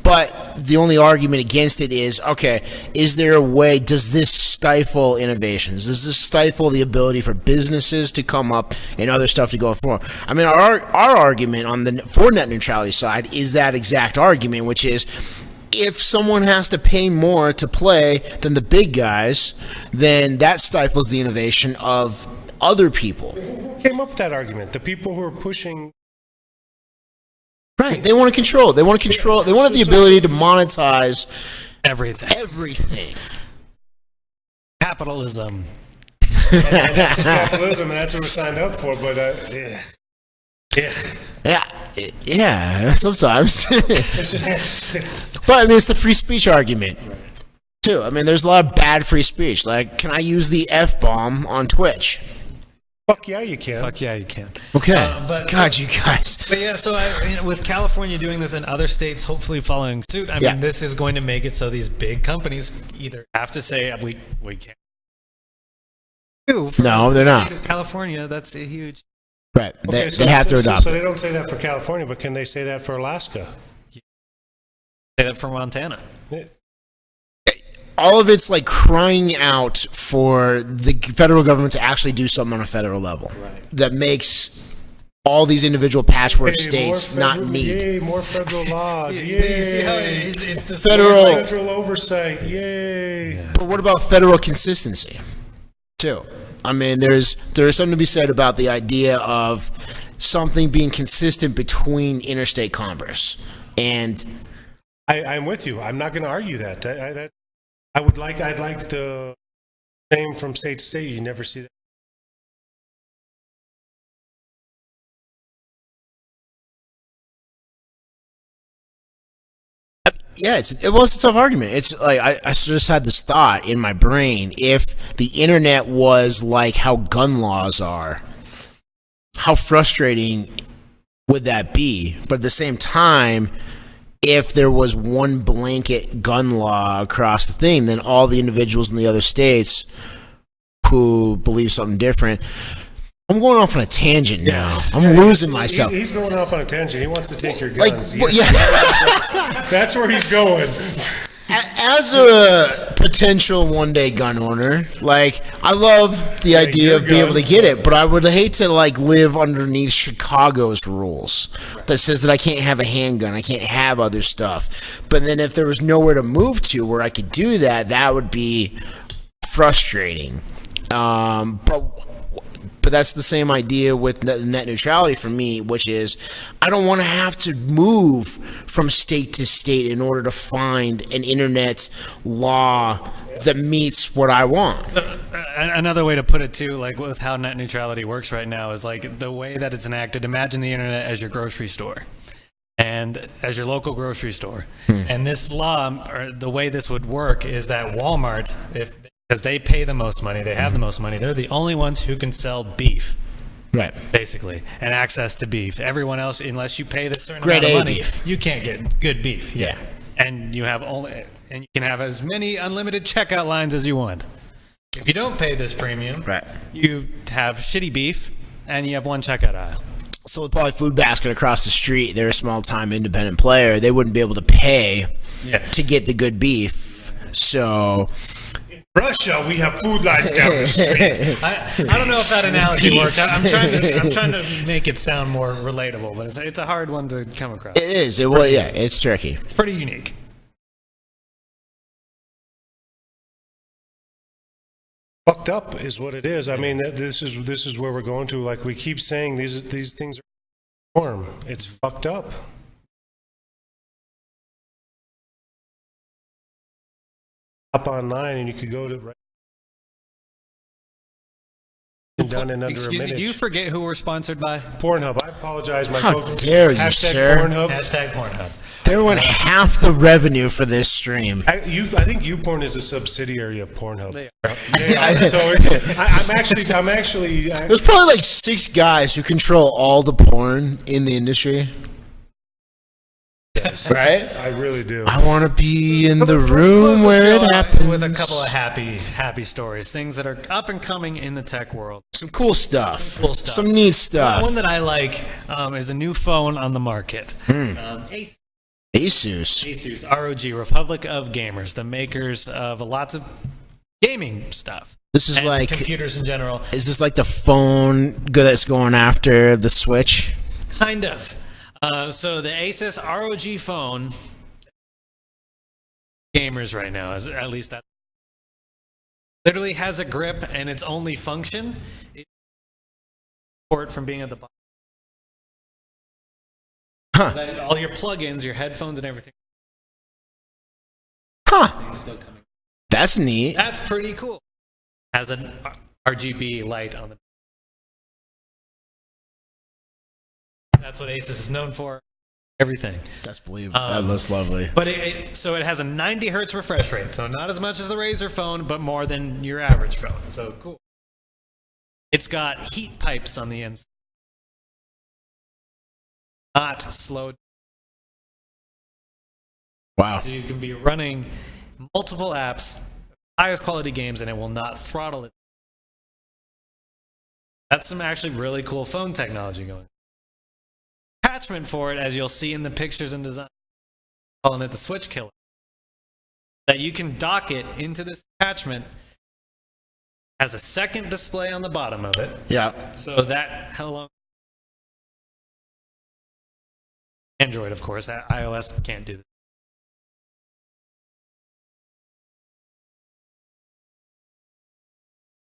Speaker 2: But the only argument against it is, okay, is there a way, does this stifle innovations? Does this stifle the ability for businesses to come up and other stuff to go forward? I mean, our argument on the for net neutrality side is that exact argument, which is, if someone has to pay more to play than the big guys, then that stifles the innovation of other people.
Speaker 3: Who came up with that argument? The people who are pushing.
Speaker 2: Right. They want to control. They want the ability to monetize everything.
Speaker 1: Capitalism.
Speaker 3: Capitalism, and that's what we're signed up for. But
Speaker 2: yeah. Sometimes. But I mean, it's the free speech argument too. I mean, there's a lot of bad free speech. Like, can I use the F-bomb on Twitch?
Speaker 3: Fuck yeah, you can.
Speaker 1: Fuck yeah, you can.
Speaker 2: Okay. But God, you guys.
Speaker 1: But yeah, so with California doing this and other states hopefully following suit, I mean, this is going to make it so these big companies either have to say we can't.
Speaker 2: No, they're not.
Speaker 1: State of California, that's a huge.
Speaker 2: Right. They have to adopt.
Speaker 3: So they don't say that for California, but can they say that for Alaska?
Speaker 1: Yeah. Say that for Montana.
Speaker 3: Yeah.
Speaker 2: All of it's like crying out for the federal government to actually do something on a federal level that makes all these individual patchwork states not need.
Speaker 3: Yay, more federal laws. Yay.
Speaker 1: You see how it's the
Speaker 3: federal oversight. Yay.
Speaker 2: Yeah. But what about federal consistency, too? I mean, there's something to be said about the idea of something being consistent between interstate commerce. And
Speaker 3: I'm with you. I'm not going to argue that. I'd like the same from state to state. You never see that.
Speaker 2: Yeah, it was a tough argument. It's like I just had this thought in my brain: if the internet was like how gun laws are, how frustrating would that be? But at the same time, if there was one blanket gun law across the thing, then all the individuals in the other states who believe something different. I'm going off on a tangent now. I'm losing myself.
Speaker 3: He's going off on a tangent. He wants to take your
Speaker 2: Like,
Speaker 3: guns.
Speaker 2: well, yeah.
Speaker 3: That's where he's going.
Speaker 2: As a potential one-day gun owner, like, I love the idea of being able to get it, but I would hate to like live underneath Chicago's rules that says that I can't have a handgun, I can't have other stuff. But then if there was nowhere to move to where I could do that, that would be frustrating. But that's the same idea with net neutrality for me, which is I don't want to have to move from state to state in order to find an internet law that meets what I want.
Speaker 1: Another way to put it too, like with how net neutrality works right now, is like the way that it's enacted. Imagine the internet as your grocery store and as your local grocery store. And this law, or the way this would work, is that Walmart, because they pay the most money, they have the most money, they're the only ones who can sell beef. Right. Basically. And access to beef. Everyone else, unless you pay this certain amount of money, beef. You can't get good beef.
Speaker 2: Yeah.
Speaker 1: And you can have as many unlimited checkout lines as you want. If you don't pay this premium, right, you have shitty beef and you have one checkout aisle.
Speaker 2: So with probably Food Basket across the street, they're a small-time independent player. They wouldn't be able to pay to get the good beef. So
Speaker 3: Russia, we have food lines down the street.
Speaker 1: I don't know if that analogy worked. I'm trying to make it sound more relatable, but it's a hard one to come across.
Speaker 2: It is. It's tricky.
Speaker 1: It's pretty unique.
Speaker 3: Fucked up is what it is. I mean, this is where we're going to. Like we keep saying, these things are norm. It's fucked up. Up online, and you could go to done in under
Speaker 1: Excuse
Speaker 3: a minute.
Speaker 1: me, do you forget who we're sponsored by?
Speaker 3: Pornhub. I apologize, my
Speaker 2: How
Speaker 3: folks.
Speaker 2: dare you,
Speaker 3: Hashtag
Speaker 2: sir?
Speaker 3: Pornhub.
Speaker 1: Hashtag Pornhub.
Speaker 2: They went half the revenue for this stream.
Speaker 3: I think YouPorn is a subsidiary of Pornhub.
Speaker 1: They are.
Speaker 3: Yeah, so I'm actually.
Speaker 2: There's probably like 6 guys who control all the porn in the industry.
Speaker 3: Yes.
Speaker 2: Right?
Speaker 3: I really do.
Speaker 2: I want to be in the
Speaker 1: Let's
Speaker 2: room
Speaker 1: close
Speaker 2: where
Speaker 1: the show
Speaker 2: it
Speaker 1: out
Speaker 2: happens.
Speaker 1: with a couple of happy stories, things that are up and coming in the tech world.
Speaker 2: Some cool stuff. Some neat stuff.
Speaker 1: One that I like is a new phone on the market.
Speaker 2: Asus.
Speaker 1: ROG, Republic of Gamers, the makers of lots of gaming stuff.
Speaker 2: This is
Speaker 1: and
Speaker 2: like
Speaker 1: computers in general.
Speaker 2: Is this like the phone that's going after the Switch?
Speaker 1: Kind of. So the Asus ROG phone, gamers right now, is at least that literally has a grip, and its only function is support from being at the bottom. That all your plugins, your headphones, and everything. Still coming.
Speaker 2: That's neat.
Speaker 1: That's pretty cool. Has an RGB light on the. That's what Asus is known for. Everything.
Speaker 2: That's believable. That's lovely.
Speaker 1: But so it has a 90 hertz refresh rate, so not as much as the Razer phone, but more than your average phone. So cool. It's got heat pipes on the inside. Not slowed.
Speaker 2: Wow.
Speaker 1: So you can be running multiple apps, highest quality games, and it will not throttle it. That's some actually really cool phone technology going on. Attachment for it, as you'll see in the pictures and design, calling it the Switch Killer, that you can dock it into this attachment. Has a second display on the bottom of it.
Speaker 2: Yeah.
Speaker 1: So that hello. Android, of course. iOS can't do this.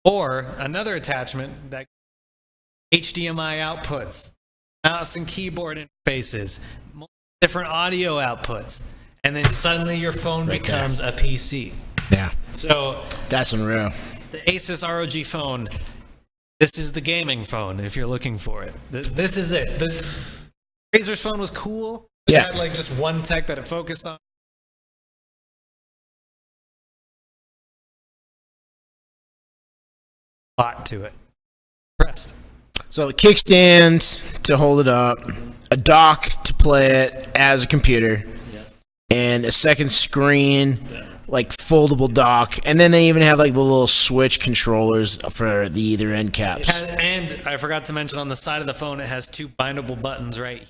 Speaker 1: Or another attachment that HDMI outputs, mouse and keyboard interfaces, different audio outputs, and then suddenly your phone becomes a PC.
Speaker 2: Yeah,
Speaker 1: So
Speaker 2: that's unreal.
Speaker 1: the Asus ROG phone, this is the gaming phone if you're looking for it. This is it. The Razer's phone was cool. It
Speaker 2: Yeah.
Speaker 1: had like just one tech that it focused on. Lot to it. Pressed.
Speaker 2: So a kickstand to hold it up, a dock to play it as a computer, and a second screen, like foldable dock, and then they even have like the little switch controllers for the either end caps.
Speaker 1: And I forgot to mention on the side of the phone, it has two bindable buttons right here.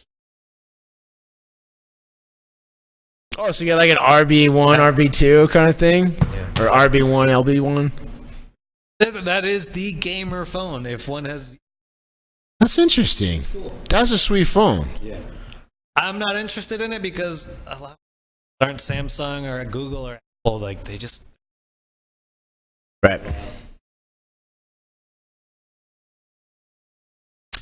Speaker 2: Oh, so you got like an RB1, RB2 kind of thing, or RB1, LB1.
Speaker 1: That is the gamer phone. If one has,
Speaker 2: That's interesting. That's a sweet phone.
Speaker 1: I'm not interested in it because a lot aren't Samsung or Google or Apple. Like they just
Speaker 2: Right.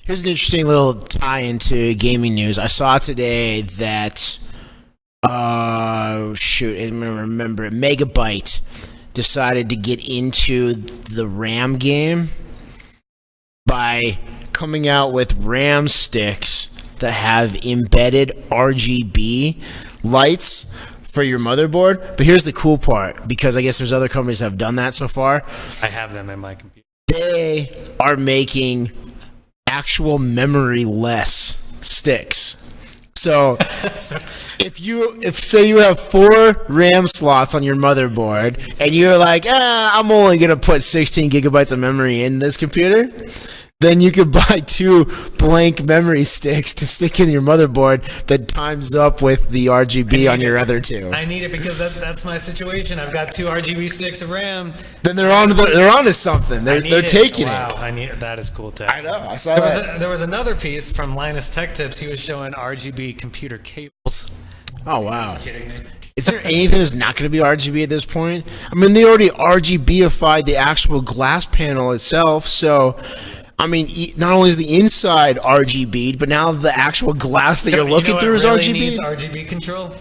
Speaker 2: Here's an interesting little tie into gaming news. I saw today that, I'm gonna remember it, Megabyte decided to get into the RAM game by coming out with RAM sticks that have embedded RGB lights for your motherboard. But here's the cool part, because I guess there's other companies that have done that so far.
Speaker 1: I have them in my computer.
Speaker 2: They are making actual memory-less sticks. So if say you have 4 RAM slots on your motherboard and you're like, I'm only gonna put 16 gigabytes of memory in this computer, then you could buy 2 blank memory sticks to stick in your motherboard that times up with the RGB on your other 2.
Speaker 1: I need it because that's my situation. I've got 2 RGB sticks of RAM.
Speaker 2: Then they're on to something. They're taking
Speaker 1: wow,
Speaker 2: it.
Speaker 1: I need that is cool tech.
Speaker 2: I know. I saw that.
Speaker 1: There was another piece from Linus Tech Tips. He was showing RGB computer cables.
Speaker 2: Oh wow.
Speaker 1: Are you kidding me?
Speaker 2: Is there anything that's not going to be RGB at this point? I mean, they already RGBified the actual glass panel itself, so I mean, not only is the inside RGB'd, but now the actual glass that you're looking through is
Speaker 1: really
Speaker 2: RGB.
Speaker 1: Needs RGB control.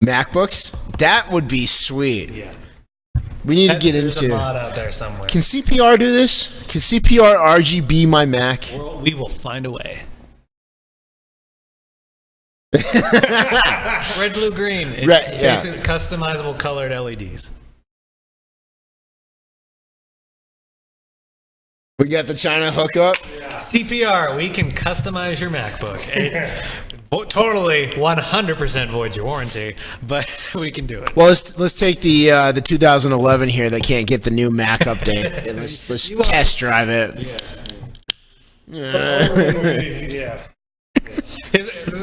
Speaker 2: MacBooks? That would be sweet.
Speaker 1: Yeah.
Speaker 2: We need to get
Speaker 1: There's
Speaker 2: into.
Speaker 1: a mod out there somewhere.
Speaker 2: Can CPR do this? Can CPR RGB my Mac?
Speaker 1: We will find a way. Red, blue, green. It's basically customizable colored LEDs.
Speaker 2: We got the China hookup.
Speaker 1: CPR, we can customize your MacBook. Totally 100% void your warranty, but we can do it.
Speaker 2: Well, let's take the 2011 here that can't get the new Mac update. And let's test drive it.
Speaker 3: Yeah.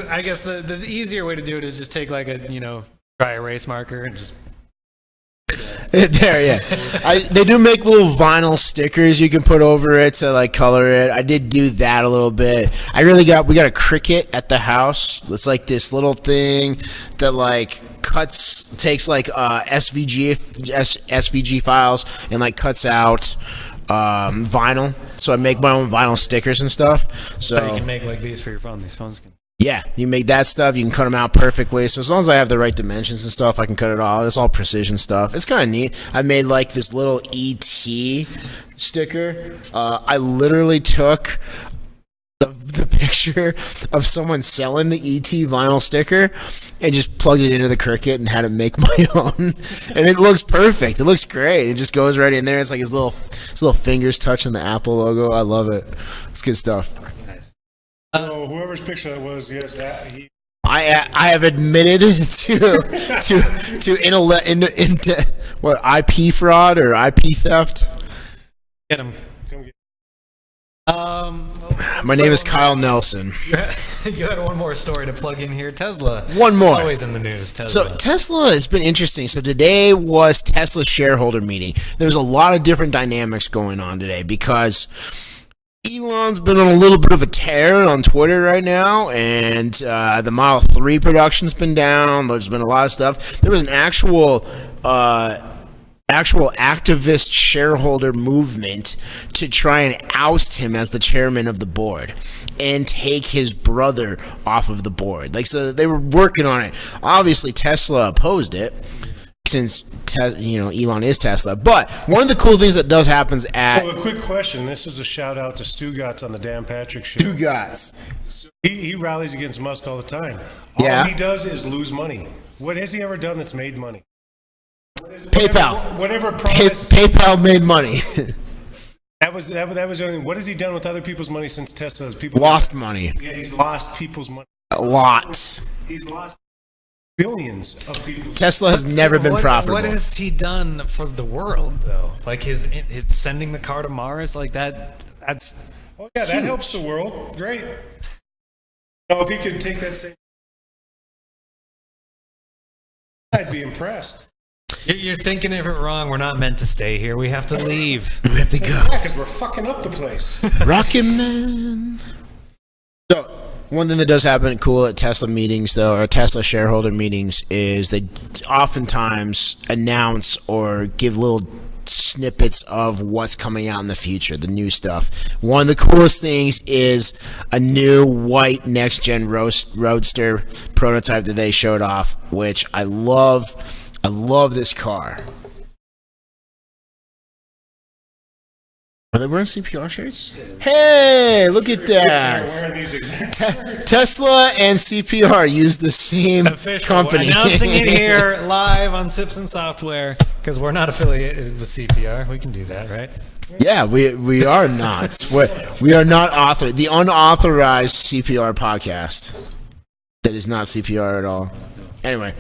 Speaker 1: I guess the easier way to do it is just take like a dry erase marker and just.
Speaker 2: There, yeah. They do make little vinyl stickers you can put over it to like color it. I did do that a little bit. We got a Cricut at the house. It's like this little thing that like takes like SVG files and like cuts out vinyl. So I make my own vinyl stickers and stuff. So
Speaker 1: you can make like these for your phone. These phones can.
Speaker 2: Yeah, you make that stuff. You can cut them out perfectly. So as long as I have the right dimensions and stuff, I can cut it all. It's all precision stuff. It's kind of neat. I made like this little ET sticker. I literally took the picture of someone selling the ET vinyl sticker and just plugged it into the Cricut and had it make my own. And it looks perfect. It looks great. It just goes right in there. It's like his little fingers touching the Apple logo. I love it. It's good stuff.
Speaker 3: So whoever's picture that was, yes,
Speaker 2: I have admitted to IP fraud or IP theft.
Speaker 1: Get him.
Speaker 2: My name is Kyle Nelson.
Speaker 1: You had one more story to plug in here. Tesla.
Speaker 2: One more.
Speaker 1: Always in the news. Tesla.
Speaker 2: So Tesla has been interesting. So today was Tesla's shareholder meeting. There's a lot of different dynamics going on today because Elon's been on a little bit of a tear on Twitter right now, and the Model 3 production's been down. There's been a lot of stuff. There was an actual activist shareholder movement to try and oust him as the chairman of the board and take his brother off of the board. Like, so they were working on it. Obviously, Tesla opposed it. since Elon is Tesla. But one of the cool things that does happens at
Speaker 3: Well, a quick question. This is a shout out to Stugatz on the Dan Patrick Show.
Speaker 2: Stugatz.
Speaker 3: He rallies against Musk all the time. All he does is lose money. What has he ever done that's made money?
Speaker 2: PayPal.
Speaker 3: Whatever promise.
Speaker 2: PayPal made money.
Speaker 3: That was only. What has he done with other people's money since Tesla's people
Speaker 2: Lost money.
Speaker 3: Yeah, he's lost people's money.
Speaker 2: A lot.
Speaker 3: He's lost billions of people.
Speaker 2: Tesla has never been profitable.
Speaker 1: What has he done for the world, though? Like his sending the car to Mars, like that. That's
Speaker 3: that helps the world. Great. If he could take that same, I'd be impressed.
Speaker 1: You're thinking of it wrong. We're not meant to stay here. We have to leave.
Speaker 2: We have to go.
Speaker 3: Because we're fucking up the place.
Speaker 2: Rockin' Man. So, one thing that does happen cool at Tesla meetings, though, or Tesla shareholder meetings, is they oftentimes announce or give little snippets of what's coming out in the future, the new stuff. One of the coolest things is a new white next-gen Roadster prototype that they showed off, which I love. I love this car. Are they wearing CPR shirts? Hey, look at that. Tesla and CPR use the same company.
Speaker 1: We're announcing it here live on Sips and Software because we're not affiliated with CPR. We can do that, right?
Speaker 2: Yeah, we are not. We are not authorized. The unauthorized CPR podcast that is not CPR at all. Anyway.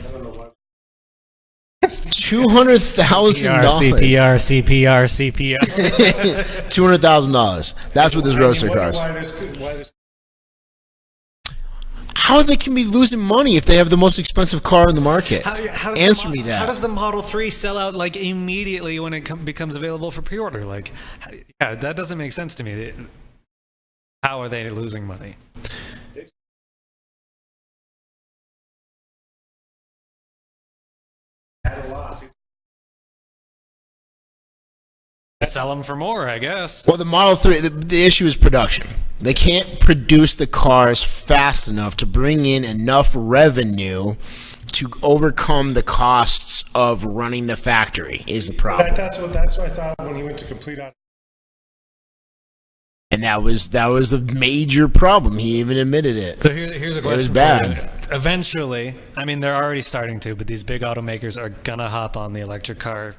Speaker 2: $200,000.
Speaker 1: CPR.
Speaker 2: $200,000. That's what this Roadster costs. How they can be losing money if they have the most expensive car in the market? Answer me that.
Speaker 1: How does the Model 3 sell out like immediately when it becomes available for pre-order? Like, that doesn't make sense to me. How are they losing money? Sell them for more, I guess.
Speaker 2: Well, the Model 3, the issue is production. They can't produce the cars fast enough to bring in enough revenue to overcome the costs of running the factory is the problem.
Speaker 3: That's what I thought when he went to complete out.
Speaker 2: And that was the major problem. He even admitted it.
Speaker 1: So here's a question. It was bad. Eventually, I mean, they're already starting to, but these big automakers are gonna hop on the electric car.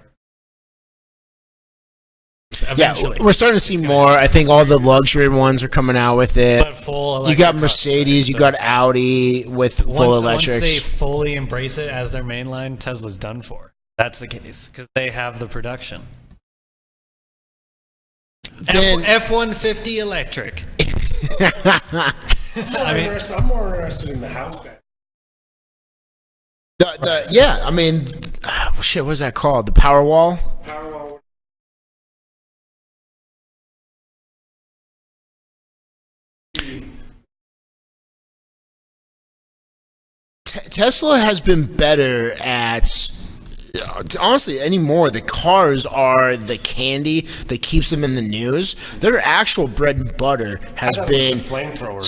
Speaker 1: Eventually.
Speaker 2: Yeah, we're starting to see more. I think all the luxury ones are coming out with it.
Speaker 1: But full
Speaker 2: you got Mercedes, you got Audi with full electrics.
Speaker 1: Once they fully embrace it as their main line, Tesla's done for. That's the case because they have the production. F-150 electric.
Speaker 3: I'm more interested in the house back.
Speaker 2: I mean, shit, what's that called? The Powerwall?
Speaker 3: Powerwall.
Speaker 2: Tesla has been better at, honestly, anymore. The cars are the candy that keeps them in the news. Their actual bread and butter has been
Speaker 3: the flamethrower.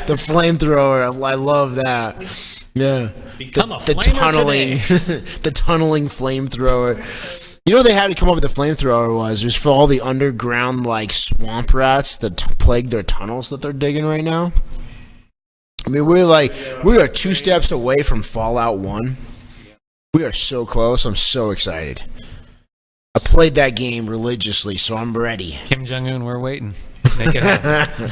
Speaker 2: The flamethrower. I love that. Yeah,
Speaker 1: become a flamer
Speaker 2: the tunneling flamethrower. You know what they had to come up with the flamethrower was for all the underground like swamp rats that plague their tunnels that they're digging right now. I mean, we are 2 steps away from Fallout 1. We are so close. I'm so excited. I played that game religiously, so I'm ready.
Speaker 1: Kim Jong-un, we're waiting. Make it happen.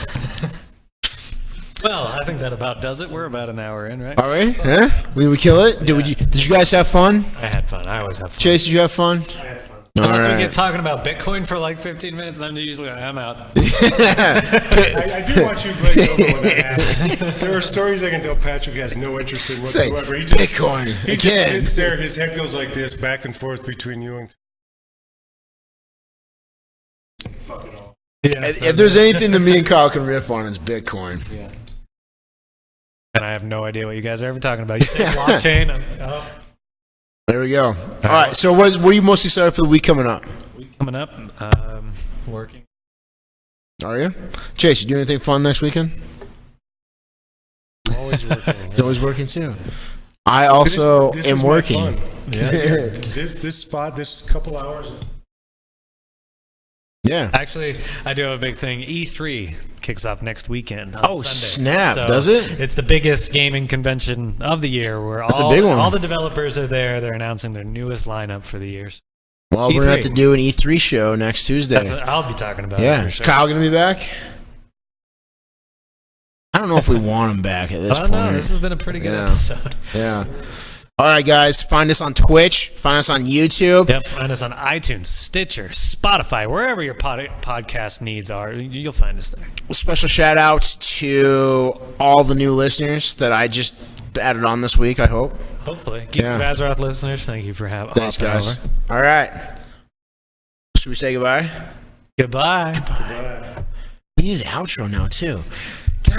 Speaker 1: Well, I think that about does it. We're about an hour in, right?
Speaker 2: All right. Huh? We kill it?
Speaker 1: Yeah.
Speaker 2: Did you guys have fun?
Speaker 1: I had fun. I always have fun.
Speaker 2: Chase, did you have fun?
Speaker 3: I had fun.
Speaker 1: Unless we get talking about Bitcoin for like 15 minutes, then usually I'm out.
Speaker 3: I do want you, Blake, to know when that happens. There are stories I can tell Patrick has no interest in whatsoever.
Speaker 2: He just
Speaker 3: sits there, his head goes like this, back and forth between you and... Fuck it all.
Speaker 2: Yeah, if there's anything that me and Kyle can riff on, it's Bitcoin.
Speaker 1: Yeah. And I have no idea what you guys are ever talking about. You say blockchain.
Speaker 2: There we go. All right. So, what are you most excited for the week coming up?
Speaker 1: Working.
Speaker 2: Are you? Chase, you do anything fun next weekend?
Speaker 3: I'm always working.
Speaker 2: You're always working too. I also am working.
Speaker 1: Yeah.
Speaker 3: This couple hours.
Speaker 2: Yeah.
Speaker 1: Actually, I do have a big thing. E3 kicks off next weekend. On Sunday.
Speaker 2: Snap!
Speaker 1: So
Speaker 2: does it?
Speaker 1: It's the biggest gaming convention of the year where
Speaker 2: That's a big one.
Speaker 1: all the developers are there. They're announcing their newest lineup for the year.
Speaker 2: Well, we're going to have to do an E3 show next Tuesday.
Speaker 1: I'll be talking about
Speaker 2: Yeah.
Speaker 1: it.
Speaker 2: Is Kyle going to be back? I don't know if we want him back at this point.
Speaker 1: No, this has been a pretty good episode.
Speaker 2: Yeah. All right, guys. Find us on Twitch. Find us on YouTube.
Speaker 1: Yep. Find us on iTunes, Stitcher, Spotify, wherever your podcast needs are. You'll find us there.
Speaker 2: Special shout out to all the new listeners that I just added on this week, I hope.
Speaker 1: Hopefully. Geeks of Azeroth listeners, thank you for having us.
Speaker 2: Thanks, guys.
Speaker 1: Over.
Speaker 2: All right. Should we say goodbye?
Speaker 1: Goodbye.
Speaker 2: We need an outro now, too.